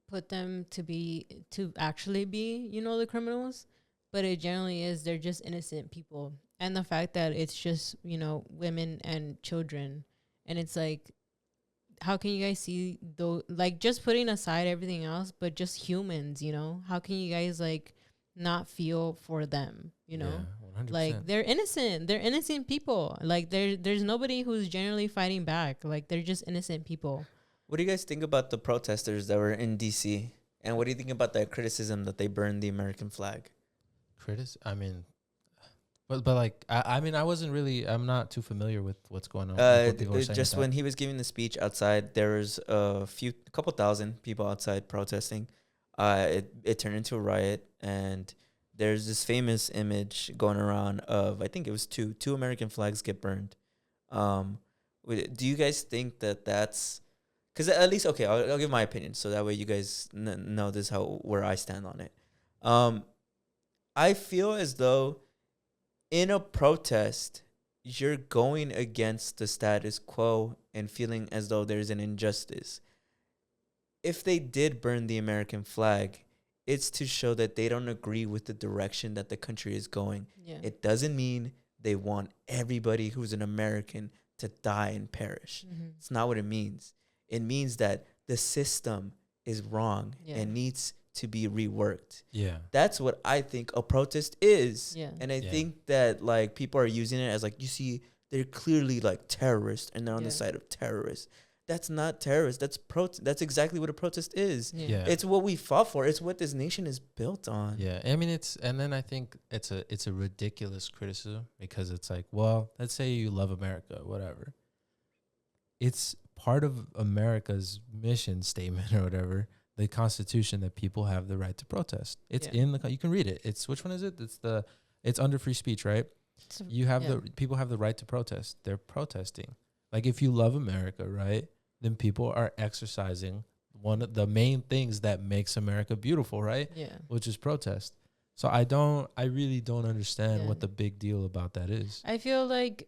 put them to actually be, you know, the criminals, but it generally is, they're just innocent people. And the fact that it's just, you know, women and children, and it's like, how can you guys see those, like, just putting aside everything else, but just humans, you know, how can you guys like not feel for them, you know? Yeah, 100%. Like, they're innocent people. Like, there's nobody who's generally fighting back. Like, they're just innocent people. What do you guys think about the protesters that were in D.C.? And what do you think about that criticism that they burned the American flag? I mean, but like, I mean, I'm not too familiar with what's going on. What people are saying Just with when he was giving the speech outside, there was a couple thousand people outside protesting. It turned into a riot, and there's this famous image going around of, I think it was two American flags get burned. Do you guys think that that's, because at least, okay, I'll give my opinion so that way you guys know this where I stand on it. I feel as though in a protest, you're going against the status quo and feeling as though there's an injustice. If they did burn the American flag, it's to show that they don't agree with the direction that the country is going. Yeah. It doesn't mean they want everybody who's an American to die and perish. It's not what it means. It means that the system is wrong and needs to be reworked. Yeah. That's what I think a protest is. Yeah. And I think that like people are using it as like, you see, they're clearly like terrorists and they're on the side of terrorists. That's not terrorist. That's exactly what a protest is. Yeah. It's what we fought for. It's what this nation is built on. Yeah. I mean, and then I think it's a ridiculous criticism because it's like, well, let's say you love America, whatever. It's part of America's mission statement or whatever, the Constitution, that people have the right to protest. It's in the, you can read it. It's, which one is it? It's under free speech, right? You have people have the right to protest. They're protesting. Like if you love America, right? Then people are exercising one of the main things that makes America beautiful, right? Yeah. Which is protest. So I really don't understand what the big deal about that is. I feel like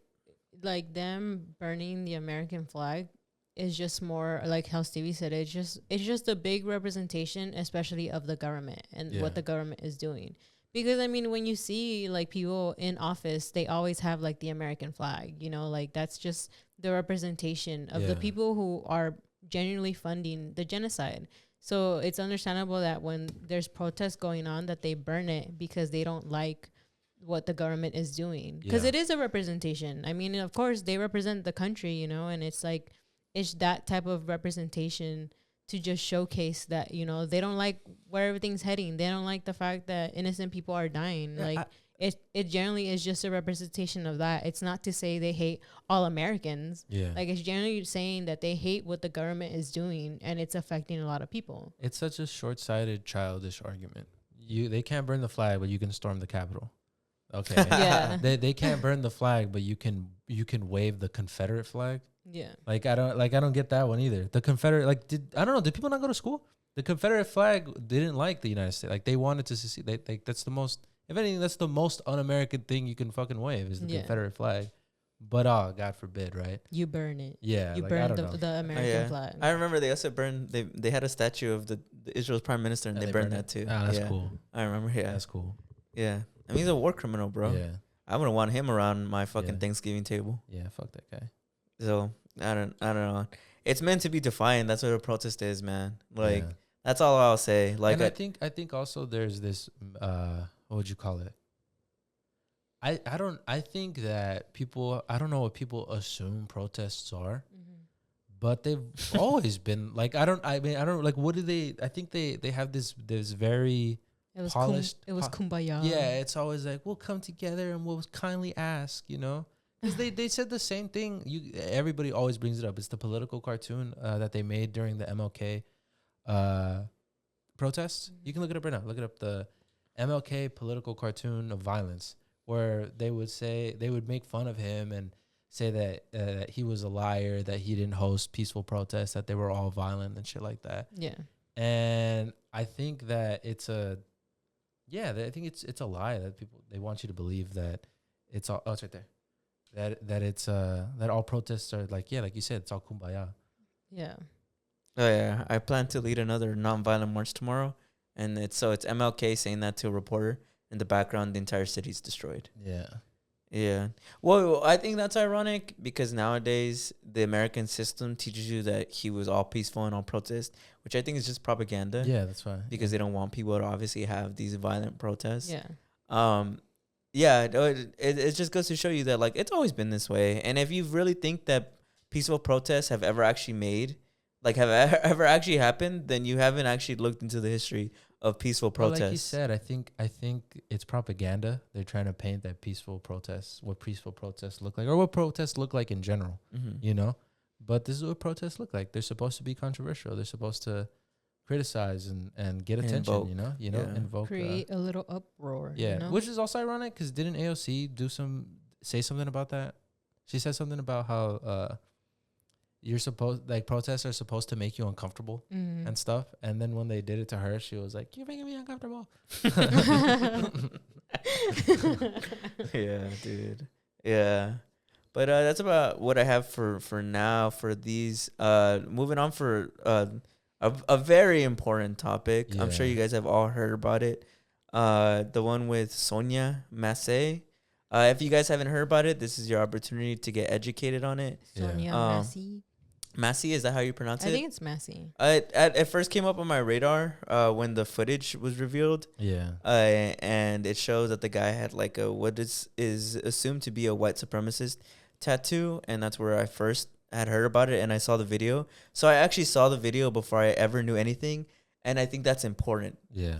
them burning the American flag is just more like how Stevie said, it's just a big representation, especially of the government and what the government is doing. Because I mean, when you see like people in office, they always have like the American flag, you know, like that's just the representation of the people who are genuinely funding the genocide. So it's understandable that when there's protests going on, that they burn it because they don't like what the government is doing. Because it is a representation. I mean, of course, they represent the country, you know, and it's like, it's that type of representation to just showcase that, you know, they don't like where everything's heading. They don't like the fact that innocent people are dying. Like, it generally is just a representation of that. It's not to say they hate all Americans. Yeah. Like, it's generally saying that they hate what the government is doing, and it's affecting a lot of people. It's such a short-sighted, childish argument. They can't burn the flag, but you can storm the Capitol. Okay. Yeah. They can't burn the flag, but you can wave the Confederate flag. Yeah. Like I don't get that one either. The Confederate, did people not go to school? The Confederate flag didn't like the United States. Like they wanted to secede. That's the most, if anything, that's the most un-American thing you can fucking wave is the Confederate flag. But God forbid, right? You burn it. Yeah. You burn the American flag. I remember they also burned. They had a statue of the Israel's prime minister, and they burned that too. Ah, that's cool. I remember. Yeah, that's cool. Yeah, I mean he's a war criminal, bro. Yeah, I wouldn't want him around my fucking Thanksgiving table. Yeah, fuck that guy. So I don't know. It's meant to be defiant. That's what a protest is, man. Like that's all I'll say. Like, and I think also there's this what would you call it? I think that people, I don't know what people assume protests are, but they've always been like, what do they, I think they have this very polished. It was kumbaya. Yeah. It's always like, we'll come together and we'll kindly ask, you know, because they said the same thing. Everybody always brings it up. It's the political cartoon that they made during the MLK protests. You can look it up right now. Look it up, the MLK political cartoon of violence, where they would make fun of him and say that he was a liar, that he didn't host peaceful protests, that they were all violent and shit like that. Yeah. And I think that it's a lie that people, they want you to believe that it's all, it's right there. That it's that all protests are like you said, it's all kumbaya. Yeah. Oh yeah. I plan to lead another nonviolent march tomorrow, and it's MLK saying that to a reporter. In the background, the entire city's destroyed. Yeah. Yeah. Well, I think that's ironic because nowadays the American system teaches you that he was all peaceful and all protest, which I think is just propaganda. Yeah, that's fine. Because they don't want people to obviously have these violent protests. Yeah. Yeah, it just goes to show you that, like, it's always been this way. And if you really think that peaceful protests have ever actually have ever actually happened, then you haven't actually looked into the history of peaceful protests. Like you said, I think it's propaganda. They're trying to paint that what peaceful protests look like, or what protests look like in general, you know? But this is what protests look like. They're supposed to be controversial. They're supposed to criticize and get attention, invoke, invoke. Create a little uproar. Yeah, you know? Which is also ironic because didn't AOC say something about that? She said something about how protests are supposed to make you uncomfortable and stuff. And then when they did it to her, she was like, "You're making me uncomfortable." Yeah, dude. Yeah. But that's about what I have for now for these. Moving on for a very important topic. I'm sure you guys have all heard about it. The one with Sonya Massey. If you guys haven't heard about it, this is your opportunity to get educated on it. Sonya Massey. Massey, is that how you pronounce it? I think it's Massey. It first came up on my radar when the footage was revealed. Yeah. And it shows that the guy had like what is assumed to be a white supremacist tattoo, and that's where I first had heard about it, and I saw the video. So I actually saw the video before I ever knew anything, and I think that's important. Yeah.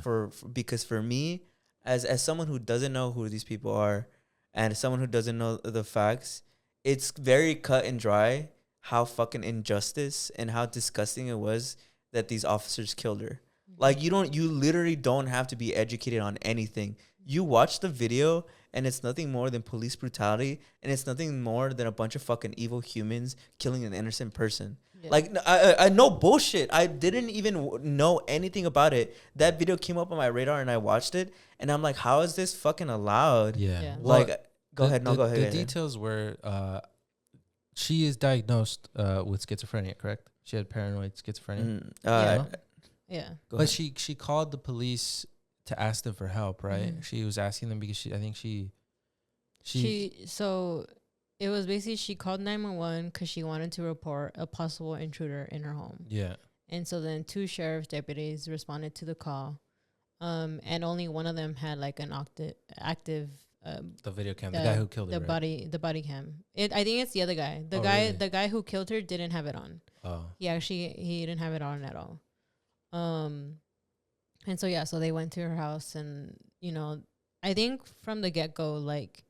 Because for me, as someone who doesn't know who these people are, and someone who doesn't know the facts, it's very cut and dry how fucking injustice and how disgusting it was that these officers killed her. Like, you literally don't have to be educated on anything. You watch the video and it's nothing more than police brutality, and it's nothing more than a bunch of fucking evil humans killing an innocent person. Yeah. Like, I no bullshit. I didn't even know anything about it. That video came up on my radar and I watched it, and I'm like, how is this fucking allowed? Yeah. Like, well, go ahead. No, go ahead. The details were she is diagnosed with schizophrenia, correct? She had paranoid schizophrenia. Yeah. But she called the police to ask them for help, right? She was asking them because she so it was basically she called 911 because she wanted to report a possible intruder in her home. Yeah. And so then 2 sheriff's deputies responded to the call. And only one of them had like an active the video cam, the guy who killed her, the body cam. I think it's the other guy. The guy who killed her didn't have it on. Oh. He didn't have it on at all. And so so they went to her house, and I think from the get-go, like,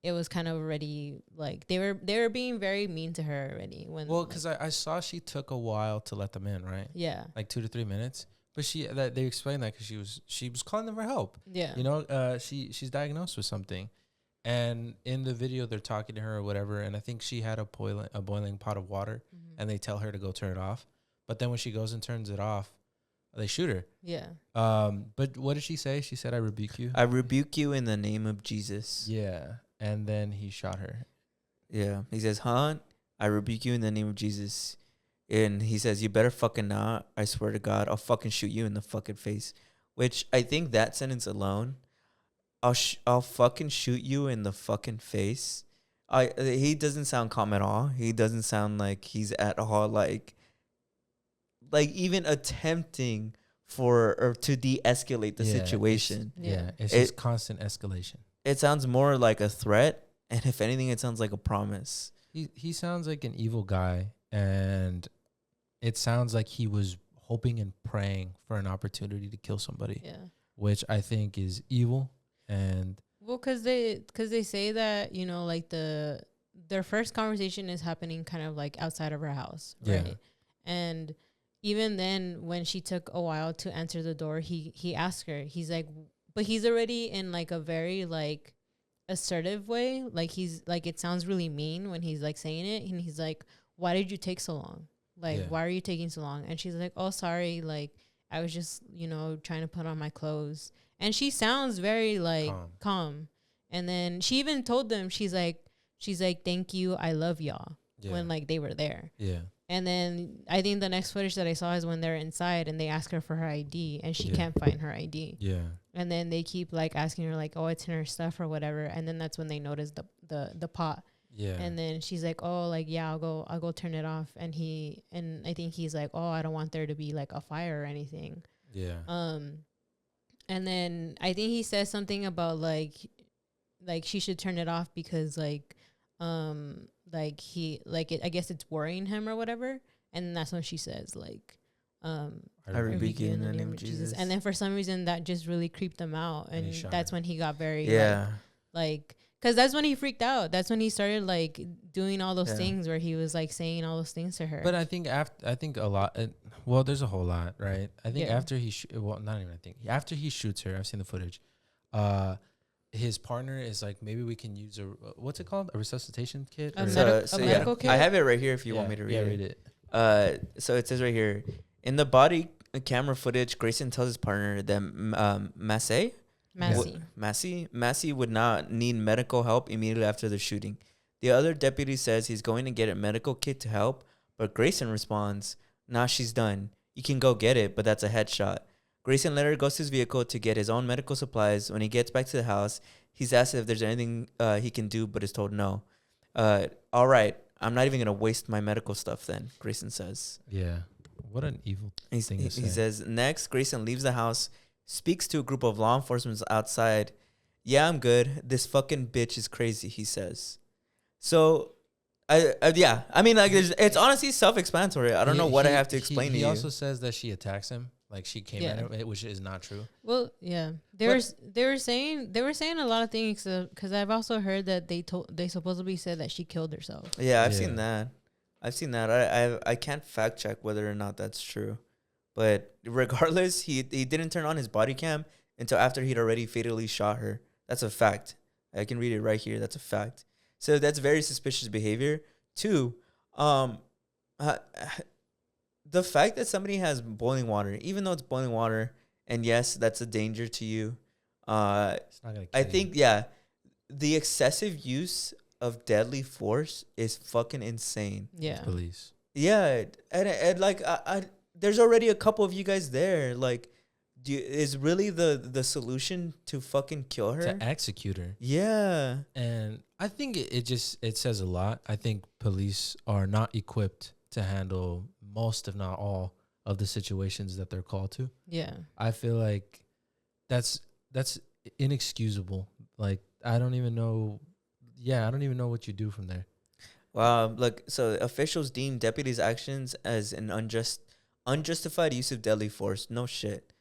it was kind of already like they were being very mean to her already because I saw she took a while to let them in, right? Yeah, like 2 to 3 minutes. But they explained that because she was calling them for help. Yeah, she's diagnosed with something, and in the video they're talking to her or whatever, and I think she had a boiling pot of water, and they tell her to go turn it off. But then when she goes and turns it off, they shoot her. Yeah. But what did she say? She said, "I rebuke you." I rebuke you in the name of Jesus. Yeah. And then he shot her. Yeah. He says, "Huh? I rebuke you in the name of Jesus." And he says, "You better fucking not. I swear to God, I'll fucking shoot you in the fucking face." Which I think that sentence alone, I'll fucking shoot you in the fucking face. He doesn't sound calm at all. He doesn't sound like he's at all like even attempting to de-escalate the situation. It's just constant escalation. It sounds more like a threat, and if anything, it sounds like a promise. He sounds like an evil guy, and it sounds like he was hoping and praying for an opportunity to kill somebody. Yeah, which I think is evil. And well, because they say that like their first conversation is happening kind of like outside of her house, right? Yeah. And even then, when she took a while to answer the door, he asked her. He's like, but he's already in like a very like assertive way. Like he's like, it sounds really mean when he's like saying it, and he's like, "Why did you take so long? Like, why are you taking so long?" And she's like, "Oh, sorry. Like, I was just trying to put on my clothes." And she sounds very like calm. And then she even told them, she's like, "Thank you, I love y'all." When like they were there. Yeah. And then I think the next footage that I saw is when they're inside and they ask her for her ID, and she can't find her ID. Yeah. And then they keep like asking her like, "Oh, it's in her stuff or whatever." And then that's when they notice the pot. Yeah. And then she's like, "Oh, like, yeah, I'll go turn it off." And I think he's like, "Oh, I don't want there to be like a fire or anything." Yeah. And then I think he says something about like she should turn it off because I guess it's worrying him or whatever. And that's when she says like, "I rebuke you in the name of Jesus." And then for some reason that just really creeped him out, and that's when he got very like because that's when he freaked out. That's when he started like doing all those things where he was like saying all those things to her. But I think a lot. Well, there's a whole lot, right? I think after after he shoots her, I've seen the footage. his partner is like, maybe we can use what's it called? A resuscitation kit? A Or- medical kit? I have it right here if you want me to read it. Read it. So it says right here, in the body camera footage, Grayson tells his partner that Massey would not need medical help immediately after the shooting. The other deputy says he's going to get a medical kit to help, but Grayson responds, "Nah, she's done. You can go get it, but that's a headshot." Grayson later goes to his vehicle to get his own medical supplies. When he gets back to the house, he's asked if there's anything he can do, but is told no. All right, I'm not even going to waste my medical stuff then, Grayson says. Yeah. What an evil thing to say. He says, next, Grayson leaves the house, speaks to a group of law enforcement outside. "Yeah, I'm good. This fucking bitch is crazy," he says. So, I mean, like, it's honestly self-explanatory. I don't know what I have to explain to you. He also says that she attacks him. Like she came at him, which is not true. Well, yeah, they were saying a lot of things because I've also heard that they supposedly said that she killed herself. Yeah, I've seen that. I can't fact check whether or not that's true, but regardless, he didn't turn on his body cam until after he'd already fatally shot her. That's a fact. I can read it right here. That's a fact. So that's very suspicious behavior. 2, the fact that somebody has boiling water, even though it's boiling water, and yes, that's a danger to you. It's not gonna kill I think, the excessive use of deadly force is fucking insane. Yeah. Police. Yeah, and like, there's already a couple of you guys there. Like, is really the solution to fucking kill her? To execute her. Yeah. And I think it says a lot. I think police are not equipped to handle most, if not all, of the situations that they're called to. Yeah. I feel like that's inexcusable. Like, I don't even know what you do from there. Wow. Look, so officials deem deputies' actions as an unjustified use of deadly force. No shit.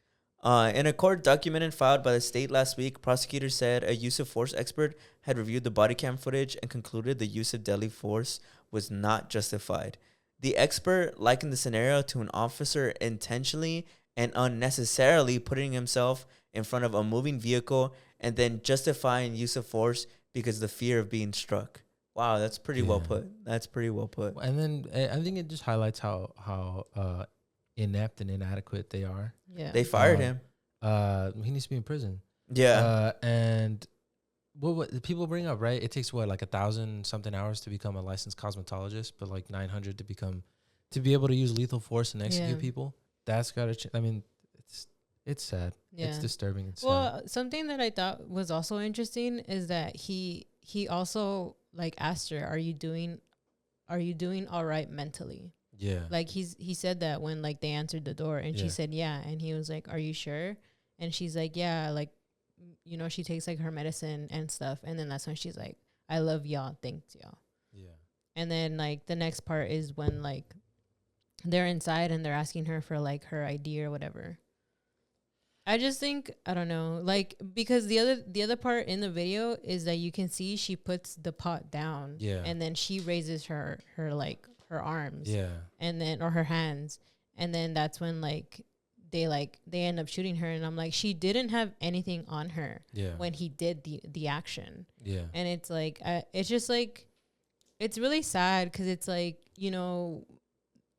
In a court document filed by the state last week, prosecutors said a use of force expert had reviewed the body cam footage and concluded the use of deadly force was not justified. The expert likened the scenario to an officer intentionally and unnecessarily putting himself in front of a moving vehicle and then justifying use of force because of the fear of being struck. Wow, that's pretty well put. That's pretty well put. And then I think it just highlights how inept and inadequate they are. Yeah. They fired him. He needs to be in prison. Yeah. And what people bring up, right? It takes like 1,000 something hours to become a licensed cosmetologist, but like 900 to be able to use lethal force and execute people. That's gotta I mean, it's sad. Yeah. It's disturbing. It's sad. Something that I thought was also interesting is that he also like asked her, "Are you doing all right mentally?" Yeah. Like he said that when like they answered the door and she said yeah, and he was like, "Are you sure?" And she's like, "Yeah, like, you know, she takes like her medicine and stuff." And then that's when she's like, "I love y'all, thanks y'all." Yeah. And then like the next part is when like they're inside and they're asking her for like her ID or whatever. I just think, I don't know, like, because the other part in the video is that you can see she puts the pot down. Yeah. And then she raises her like her arms. Yeah. And then, or her hands. And then that's when they end up shooting her. And I'm like, she didn't have anything on her when he did the action. Yeah. And it's like, it's just like, it's really sad because it's like, you know,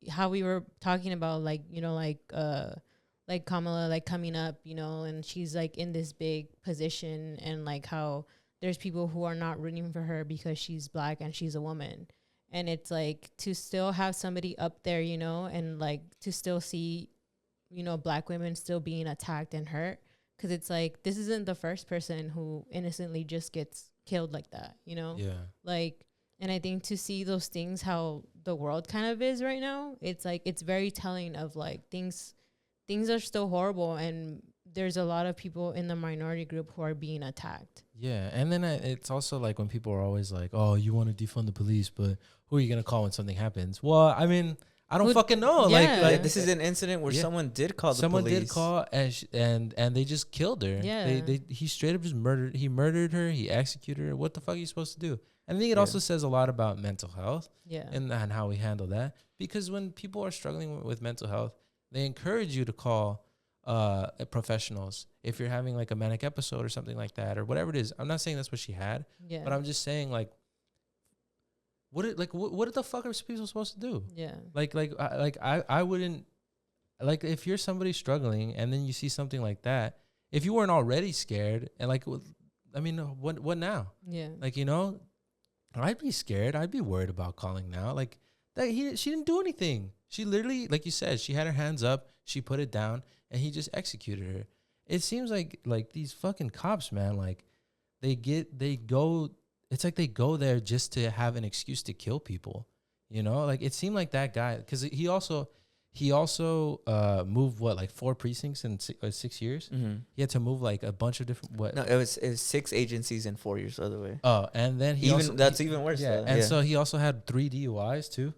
how we were talking about, like, you know, like Kamala, like coming up, you know, and she's like in this big position, and like how there's people who are not rooting for her because she's black and she's a woman. And it's like to still have somebody up there, you know, and like to still see, you know, black women still being attacked and hurt. Cause it's like, this isn't the first person who innocently just gets killed like that, you know? Yeah. Like, and I think to see those things, how the world kind of is right now, it's like, it's very telling of like things are still horrible, and there's a lot of people in the minority group who are being attacked. Yeah, and then it's also like when people are always like, "Oh, you want to defund the police, but who are you gonna call when something happens?" Well, I mean, I don't fucking know. Yeah. Like this is an incident where someone did call the police. Someone did call, and they just killed her. Yeah, he straight up just murdered. He murdered her. He executed her. What the fuck are you supposed to do? And I think it also says a lot about mental health. Yeah, and how we handle that, because when people are struggling with mental health, they encourage you to call professionals. If you're having like a manic episode or something like that, or whatever it is, I'm not saying that's what she had, but I'm just saying like, what the fuck are people supposed to do? Yeah. I wouldn't, like, if you're somebody struggling and then you see something like that, if you weren't already scared and like, I mean, what now? Yeah. Like, you know, I'd be scared. I'd be worried about calling now. Like that, she didn't do anything. She literally, like you said, she had her hands up, she put it down, and he just executed her. It seems like these fucking cops, man, like they go, it's like they go there just to have an excuse to kill people. You know, like it seemed like that guy, because he also moved like 4 precincts in 6 years. Mm-hmm. He had to move like a bunch of different No, it was 6 agencies in 4 years the other way. Oh, and then that's even worse. Yeah, though. and so he also had 3 DUIs too.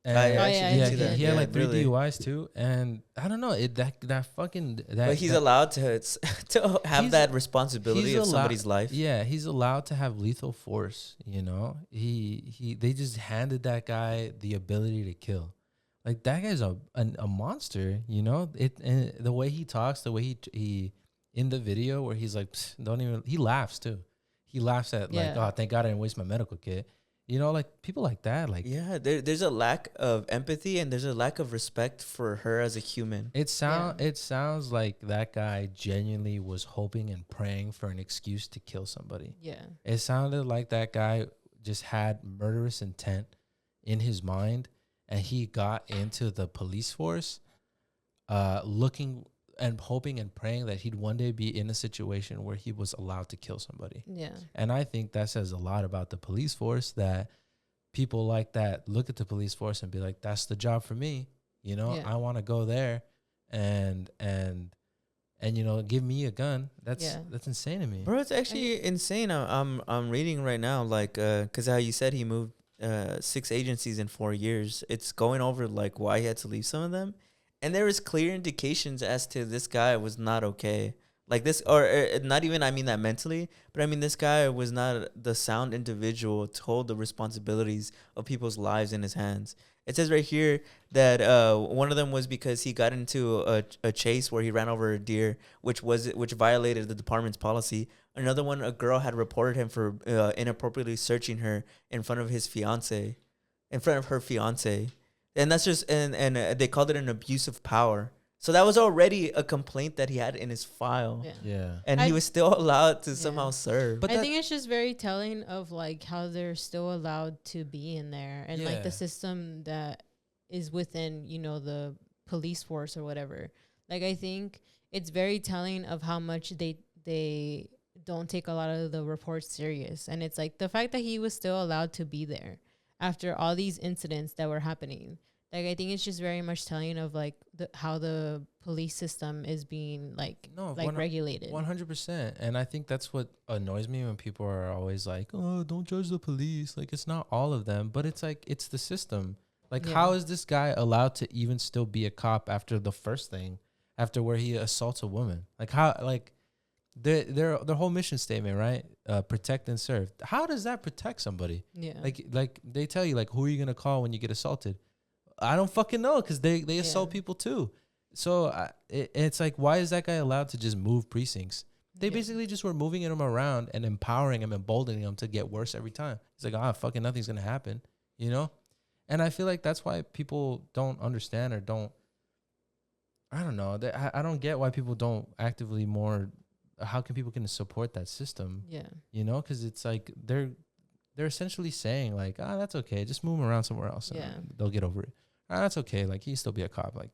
And he had like 3 really. DUIs too, and I don't know But he's allowed to have that responsibility of somebody's life. Yeah, he's allowed to have lethal force. You know, they just handed that guy the ability to kill. Like that guy's a monster. You know, and the way he talks, the way he in the video where he's like, he laughs too. He laughs at like, oh, thank God I didn't waste my medical kit. You know, like people like that, like there's a lack of empathy and there's a lack of respect for her as a human. It sounds like that guy genuinely was hoping and praying for an excuse to kill somebody. Yeah, it sounded like that guy just had murderous intent in his mind, and he got into the police force, looking and hoping and praying that he'd one day be in a situation where he was allowed to kill somebody. Yeah. And I think that says a lot about the police force, that people like that look at the police force and be like, that's the job for me. You know, I want to go there and you know, give me a gun. That's insane to me. Bro, it's actually insane. I'm reading right now, like, cause how you said he moved 6 agencies in 4 years. It's going over like why he had to leave some of them. And there was clear indications as to this guy was not okay. Like this, or not even, I mean that mentally, but I mean this guy was not the sound individual to hold the responsibilities of people's lives in his hands. It says right here that one of them was because he got into a chase where he ran over a deer, which violated the department's policy. Another one, a girl had reported him for inappropriately searching her in front of her fiance. And that's just, and they called it an abuse of power. So that was already a complaint that he had in his file. Yeah. And he was still allowed to somehow serve. But I think it's just very telling of like how they're still allowed to be in there, and like the system that is within, you know, the police force or whatever. Like I think it's very telling of how much they don't take a lot of the reports serious. And it's like the fact that he was still allowed to be there after all these incidents that were happening. Like, I think it's just very much telling of, like, how the police system is being, regulated. 100%. And I think that's what annoys me when people are always like, oh, don't judge the police. Like, it's not all of them. But it's, like, it's the system. Like, how is this guy allowed to even still be a cop after the first thing, after where he assaults a woman? Like, how, like, their whole mission statement, right? Protect and serve. How does that protect somebody? Yeah. Like they tell you, like, who are you going to call when you get assaulted? I don't fucking know, because they assault people too. So it's like, why is that guy allowed to just move precincts? They basically just were moving him around and empowering him, emboldening him to get worse every time. It's like, fucking nothing's going to happen, you know? And I feel like that's why people don't understand or don't, I don't know. I don't get why people don't actively more, how can people support that system? Yeah. You know, because it's like they're essentially saying like, that's okay. Just move him around somewhere else. And they'll get over it. That's okay. Like, he still be a cop. Like,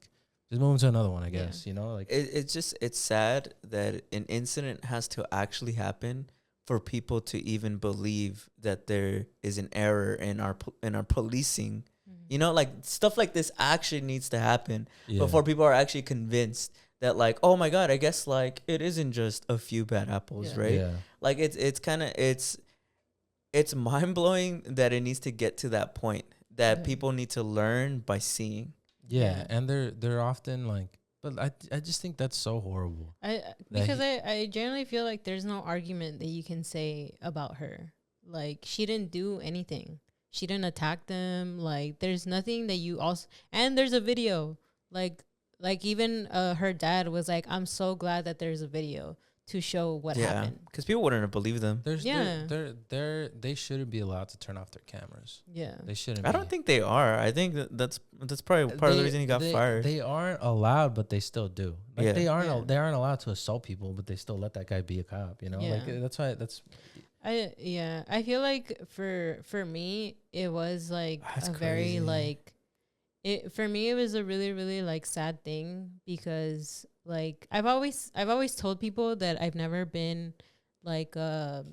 just move him to another one, I guess. You know, like it's sad that an incident has to actually happen for people to even believe that there is an error in our policing. Mm-hmm. You know, like stuff like this actually needs to happen before people are actually convinced that, like, oh my God, I guess like it isn't just a few bad apples, right? Yeah. Like it's kind of it's mind blowing that it needs to get to that point. That people need to learn by seeing. Yeah, and they're often like, but I just think that's so horrible. I generally feel like there's no argument that you can say about her. Like, she didn't do anything. She didn't attack them. Like, there's nothing that you also, and there's a video. Like, like even her dad was like, I'm so glad that there's a video to show what happened. Because people wouldn't believe them. They shouldn't be allowed to turn off their cameras. Yeah, They shouldn't. I don't think they are. I think that's probably part of the reason he got fired. They aren't allowed, but they still do. Like they aren't Yeah. allowed to assault people, but they still let that guy be a cop. You know, Yeah. like that's why I feel like for me it was like That's a very crazy. like for me it was a really really like sad thing, because like I've always told people that I've never been like I've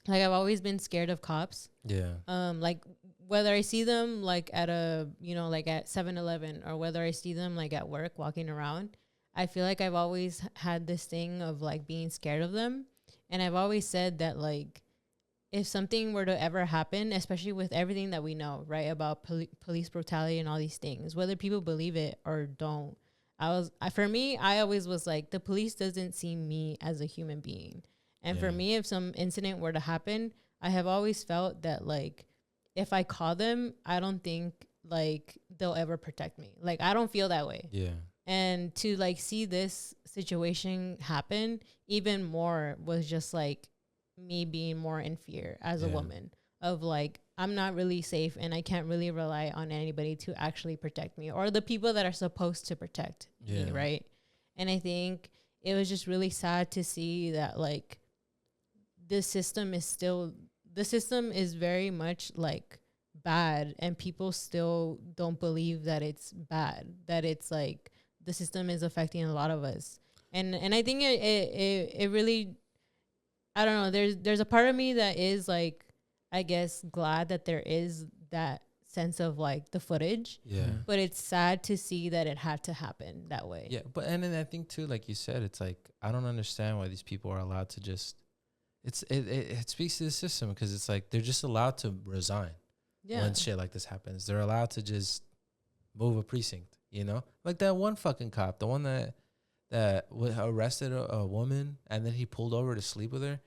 always been scared of cops. Yeah. Like whether I see them like at a, like at 7-Eleven, or whether I see them like at work walking around, I feel like I've always had this thing of like being scared of them. And I've always said that like if something were to ever happen, especially with everything that we know, right, about police brutality and all these things, whether people believe it or don't, for me, I always was like, the police doesn't see me as a human being. And for me, if some incident were to happen, I have always felt that like if I call them, I don't think like they'll ever protect me. Like I don't feel that way. Yeah. And to like see this situation happen even more was just like me being more in fear as a woman of like, I'm not really safe and I can't really rely on anybody to actually protect me, or the people that are supposed to protect me, right? And I think it was just really sad to see that like the system is very much like bad, and people still don't believe that it's bad, that it's like the system is affecting a lot of us. And I think it really, I don't know, there's a part of me that is like, I guess, glad that there is that sense of like the footage. Yeah. But it's sad to see that it had to happen that way. Yeah. But and then I think too, like you said, it's like I don't understand why these people are allowed to just it speaks to the system, because it's like they're just allowed to resign when shit like this happens. They're allowed to just move a precinct, like that one fucking cop, the one that arrested a woman and then he pulled over to sleep with her,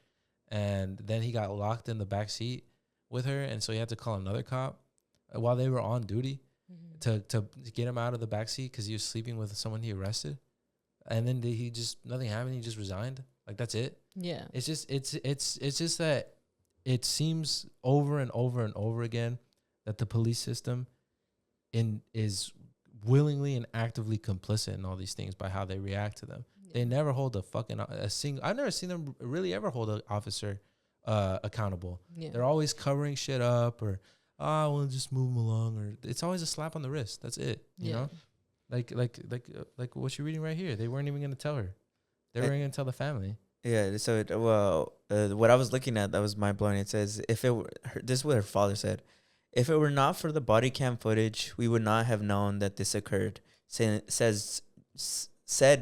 and then he got locked in the back seat with her, and so he had to call another cop while they were on duty to get him out of the back seat because he was sleeping with someone he arrested, and then nothing happened. He just resigned. Like that's it. Yeah. It's just that it seems over and over and over again that the police system is willingly and actively complicit in all these things by how they react to them. Yeah. They never hold I've never seen them really ever hold an officer accountable. Yeah. They're always covering shit up, or we'll just move them along, or it's always a slap on the wrist. That's it. You know, like what you're reading right here. They weren't even going to tell her. They weren't going to tell the family. Yeah. So what I was looking at, that was mind blowing. It says this is what her father said. If it were not for the body cam footage, we would not have known that this occurred, said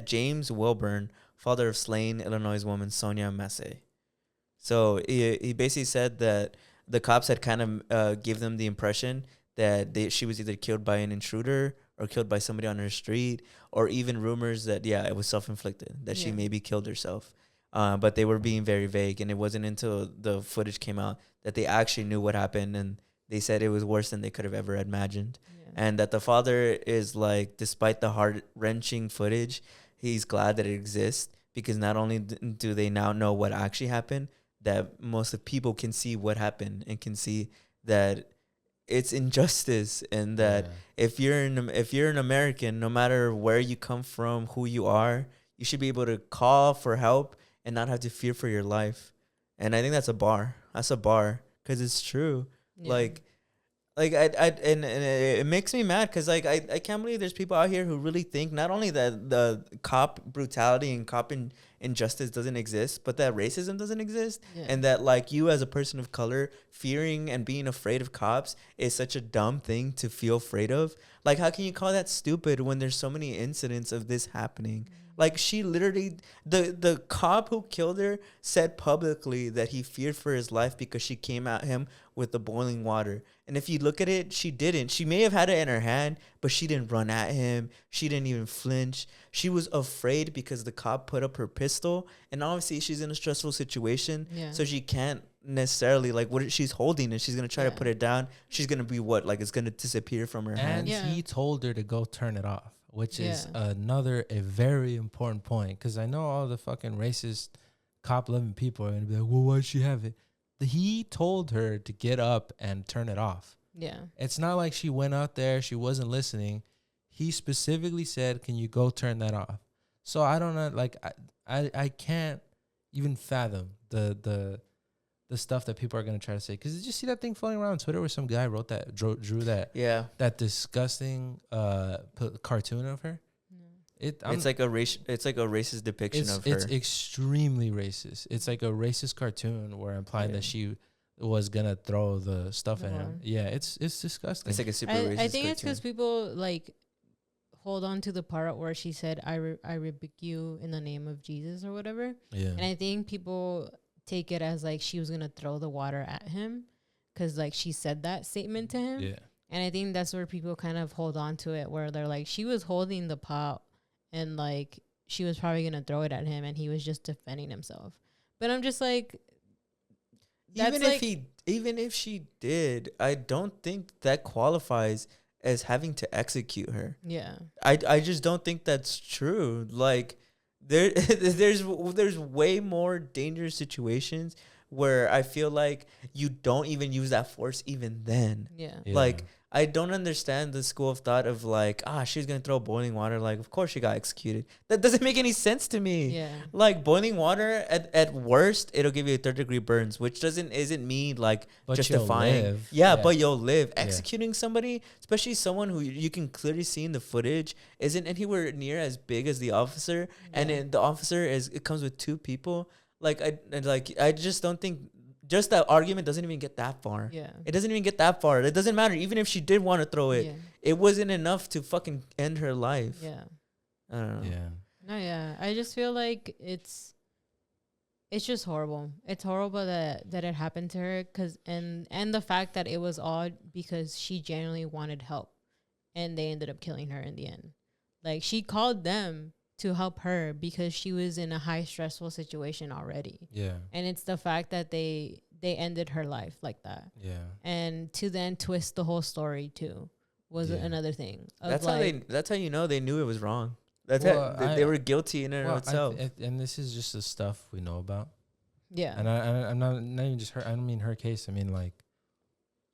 James Wilburn, father of slain Illinois woman Sonya Massey. So he basically said that the cops had kind of gave them the impression that she was either killed by an intruder or killed by somebody on her street, or even rumors that, it was self-inflicted, that she maybe killed herself. But they were being very vague, and it wasn't until the footage came out that they actually knew what happened, and they said it was worse than they could have ever imagined. Yeah. And that the father is like, despite the heart-wrenching footage, he's glad that it exists, because not only do they now know what actually happened, that most of people can see what happened and can see that it's injustice, and that if you're an American, no matter where you come from, who you are, you should be able to call for help and not have to fear for your life. And I think that's a bar. That's a bar, because it's true. Yeah. Like and it makes me mad, because like I can't believe there's people out here who really think not only that the cop brutality and cop injustice doesn't exist, but that racism doesn't exist. And that like you as a person of color fearing and being afraid of cops is such a dumb thing to feel afraid of. Like, how can you call that stupid when there's so many incidents of this happening? Like, she literally, the cop who killed her said publicly that he feared for his life because she came at him with the boiling water. And if you look at it, she didn't. She may have had it in her hand, but she didn't run at him. She didn't even flinch. She was afraid because the cop put up her pistol. And obviously, she's in a stressful situation. Yeah. So she can't necessarily, like, what she's holding, and she's going to try to put it down. She's going to be what? Like, it's going to disappear from her hand. And he told her to go turn it off. which is a very important point. Because I know all the fucking racist, cop-loving people are going to be like, well, why'd she have it? He told her to get up and turn it off. Yeah. It's not like she went out there, she wasn't listening. He specifically said, can you go turn that off? So I don't know, like, I can't even fathom the stuff that people are going to try to say. Because did you see that thing floating around on Twitter where some guy wrote that, drew that, that disgusting cartoon of her? It's like a racist depiction of her. It's extremely racist. It's like a racist cartoon where implying that she was gonna throw the stuff at him. Yeah, it's disgusting. It's like a super racist. I think it's because people like hold on to the part where she said, I rebuke you in the name of Jesus or whatever. Yeah. And I think people take it as like she was going to throw the water at him because like she said that statement to him. Yeah. And I think that's where people kind of hold on to it, where they're like, she was holding the pot and like she was probably going to throw it at him and he was just defending himself. But I'm just like, even if she did, I don't think that qualifies as having to execute her. Yeah. I just don't think that's true. Like there's way more dangerous situations where I feel like you don't even use that force even then. Yeah. Like I don't understand the school of thought of like, she's going to throw boiling water. Like, of course she got executed. That doesn't make any sense to me. Yeah. Like boiling water at worst, it'll give you a 3rd-degree burns, which isn't me like but justifying. But you'll live. Executing somebody, especially someone who you can clearly see in the footage, isn't anywhere near as big as the officer. Yeah. And then the officer it comes with 2 people. I just don't think. Just that argument doesn't even get that far. Yeah. It doesn't even get that far. It doesn't matter. Even if she did want to throw it, it wasn't enough to fucking end her life. Yeah. I don't know. Yeah. No, yeah. I just feel like it's just horrible. It's horrible that it happened to her and the fact that it was all because she genuinely wanted help and they ended up killing her in the end. Like she called them to help her because she was in a high stressful situation already. Yeah. And it's the fact that they ended her life like that. Yeah. And to then twist the whole story too was another thing. That's how you know they knew it was wrong. That's they were guilty in and of itself. And this is just the stuff we know about. Yeah. And I'm not even just her. I don't mean her case. I mean like.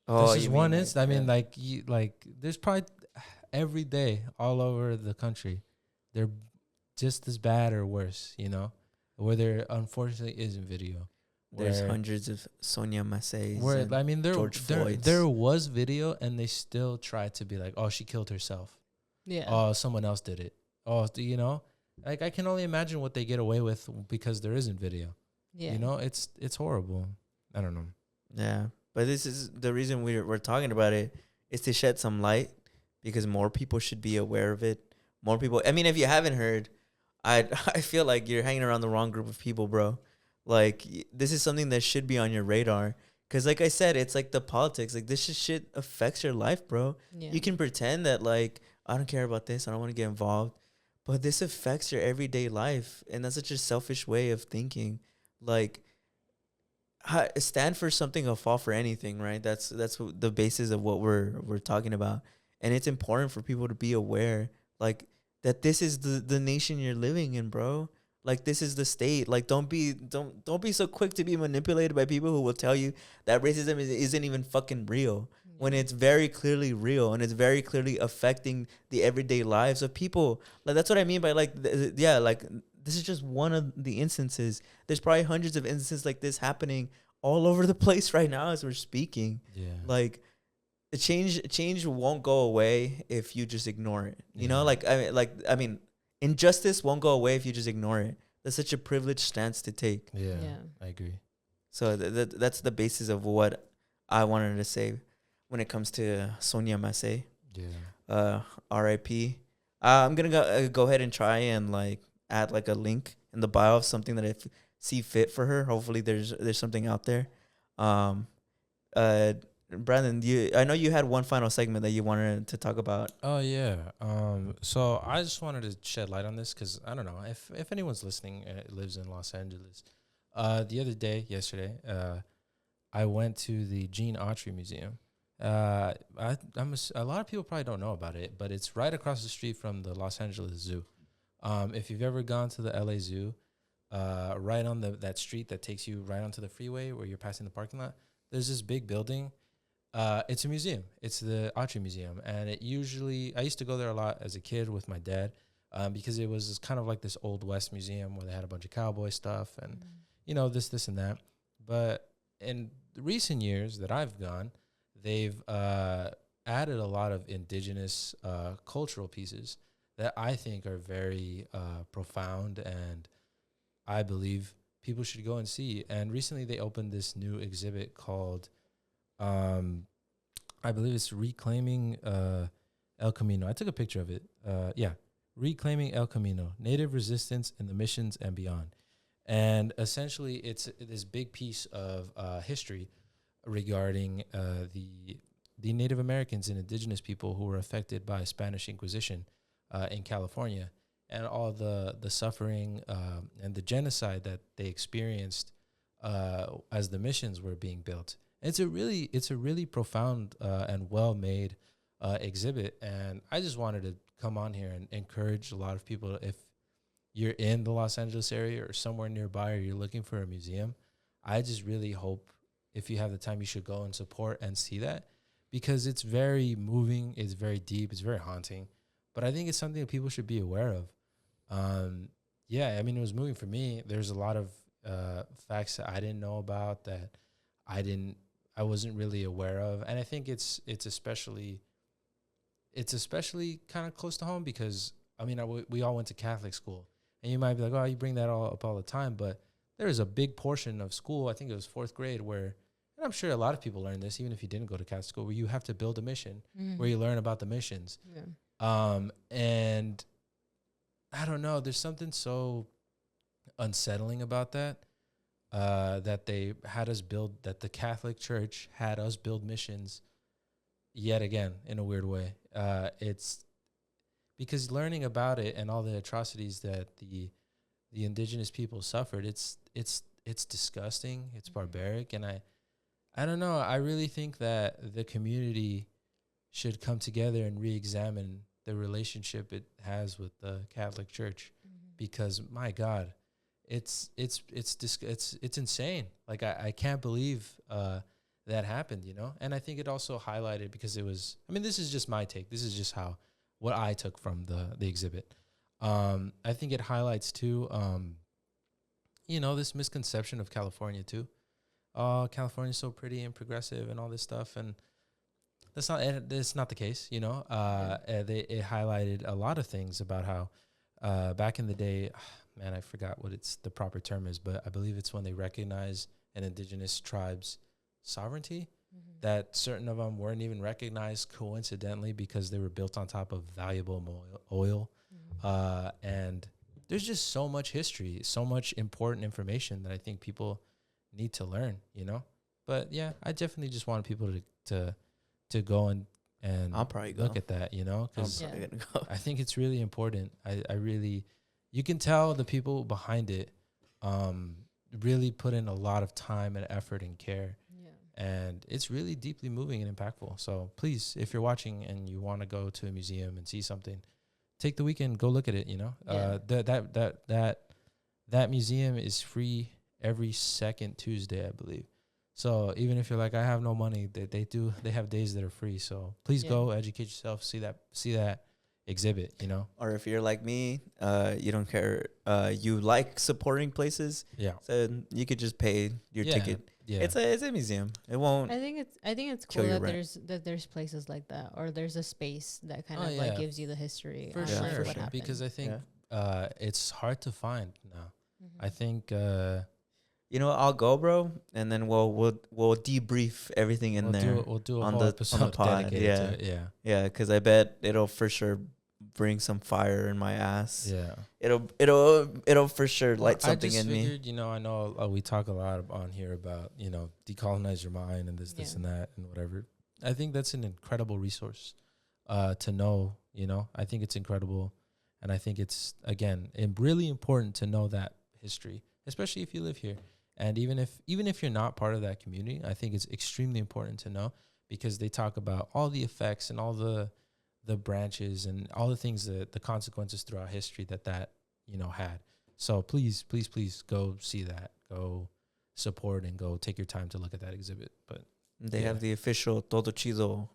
Oh, this is one instance. I mean like there's probably every day all over the country, they're just as bad or worse, you know, where there unfortunately isn't video. There's hundreds of Sonya Massey. I mean, there was video, and they still tried to be like, "Oh, she killed herself." Yeah. Oh, someone else did it. Oh, you know, like I can only imagine what they get away with because there isn't video. Yeah. You know, it's horrible. I don't know. Yeah, but this is the reason we're talking about it is to shed some light because more people should be aware of it. More people. I mean, if you haven't heard. I feel like you're hanging around the wrong group of people, bro. Like, this is something that should be on your radar. Because, like I said, it's like the politics. Like, this shit affects your life, bro. Yeah. You can pretend that, like, I don't care about this. I don't want to get involved. But this affects your everyday life. And that's such a selfish way of thinking. Like, stand for something or fall for anything, right? That's the basis of what we're talking about. And it's important for people to be aware. Like, that this is the nation you're living in, bro. Like this is the state. Like don't be so quick to be manipulated by people who will tell you that racism isn't even fucking real when it's very clearly real and it's very clearly affecting the everyday lives of people. Like that's what I mean by like like this is just one of the instances. There's probably hundreds of instances like this happening all over the place right now as we're speaking. Yeah. Like the change won't go away if you just ignore it. You know, I mean, injustice won't go away if you just ignore it. That's such a privileged stance to take. Yeah. I agree. So that's the basis of what I wanted to say when it comes to Sonya Massey. Yeah. R.I.P. I'm gonna go ahead and try and like add like a link in the bio of something that I see fit for her. Hopefully, there's something out there. Brandon, I know you had one final segment that you wanted to talk about. Oh yeah. So I just wanted to shed light on this because I don't know if anyone's listening lives in Los Angeles. Yesterday, I went to the Gene Autry Museum, A lot of people probably don't know about it, but it's right across the street from the Los Angeles Zoo. If you've ever gone to the LA Zoo, right on that street that takes you right onto the freeway where you're passing the parking lot, there's this big building. It's a museum. It's the Autry Museum, and I used to go there a lot as a kid with my dad, because it was kind of like this Old West museum where they had a bunch of cowboy stuff and this and that. But in recent years that I've gone, they've added a lot of indigenous cultural pieces that I think are very profound, and I believe people should go and see. And recently they opened this new exhibit called, I believe it's Reclaiming El Camino. I took a picture of it. Reclaiming El Camino, Native Resistance in the Missions and Beyond. And essentially it's this big piece of history regarding the Native Americans and indigenous people who were affected by Spanish Inquisition in California, and all the suffering and the genocide that they experienced as the missions were being built. It's a really profound and well-made exhibit, and I just wanted to come on here and encourage a lot of people, if you're in the Los Angeles area or somewhere nearby, or you're looking for a museum, I just really hope, if you have the time, you should go and support and see that, because it's very moving, it's very deep, it's very haunting, but I think it's something that people should be aware of. It was moving for me. There's a lot of facts that I didn't know about, that I wasn't really aware of, and I think it's especially kind of close to home, because we all went to Catholic school, and you might be like, oh, you bring that all up all the time, but there is a big portion of school, I think it was 4th grade, where, and I'm sure a lot of people learn this, even if you didn't go to Catholic school, where you have to build a mission, where you learn about the missions. Yeah. And I don't know, there's something so unsettling about that, that they had us build, that the Catholic Church had us build missions yet again, in a weird way. It's because learning about it and all the atrocities that the indigenous people suffered, it's disgusting, it's barbaric, and I don't know, I really think that the community should come together and re-examine the relationship it has with the Catholic Church, because my God, it's insane. Like I can't believe that happened, And I think it also highlighted, because it was, this is just my take. This is just what I took from the exhibit. I think it highlights too, this misconception of California too. Oh, California's so pretty and progressive and all this stuff, and that's not the case, It highlighted a lot of things about how back in the day, man, I forgot what the proper term is, but I believe it's when they recognize an indigenous tribe's sovereignty, that certain of them weren't even recognized coincidentally because they were built on top of valuable oil. And there's just so much history, so much important information that I think people need to learn, But yeah, I definitely just want people to go and I'll probably look at that, because I think it's really important. You can tell the people behind it really put in a lot of time and effort and care. And it's really deeply moving and impactful. So please, if you're watching and you want to go to a museum and see something, take the weekend, go look at it, That museum is free every second Tuesday, I believe. So even if you're like, I have no money, they have days that are free. So please go educate yourself, see that exhibit, Or if you're like me, you don't care, you like supporting places, so you could just pay your ticket. It's a museum. It won't. I think it's cool that there's places like that, or there's a space that kind of like gives you the history for sure. Because I think it's hard to find now. I think I'll go, bro, and then we'll debrief everything in there. We'll do a whole episode dedicated to it. Yeah, because I bet it'll for sure bring some fire in my ass. Yeah, it'll for sure light something in me. I know we talk a lot on here about decolonize your mind and this and that and whatever. I think that's an incredible resource to know. I think it's incredible, and I think it's really important to know that history, especially if you live here. And even if you're not part of that community, I think it's extremely important to know, because they talk about all the effects and all the branches and all the things that the consequences throughout history that you know had. So please go see that. Go support and go take your time to look at that exhibit. But they have the official TODO CHIDO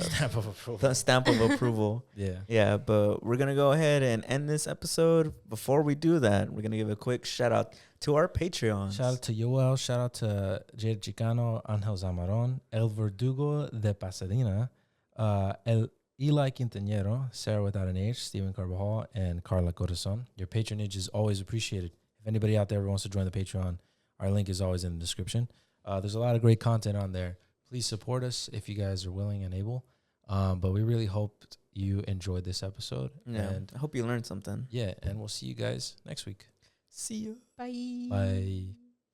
stamp of approval. the stamp of approval. Yeah, but we're gonna go ahead and end this episode. Before we do that, we're gonna give a quick shout out to our Patreons. Shout out to Yoel, shout out to Jade Chicano, Angel Zamaron, El Verdugo de Pasadena, El Eli Quintanero, Sarah without an H, Stephen Carvajal, and Carla Corazon. Your patronage is always appreciated. If anybody out there wants to join the Patreon, our link is always in the description. There's a lot of great content on there. Please support us if you guys are willing and able. But we really hope you enjoyed this episode. Yeah, and I hope you learned something. Yeah, and we'll see you guys next week. See you. Bye. Bye.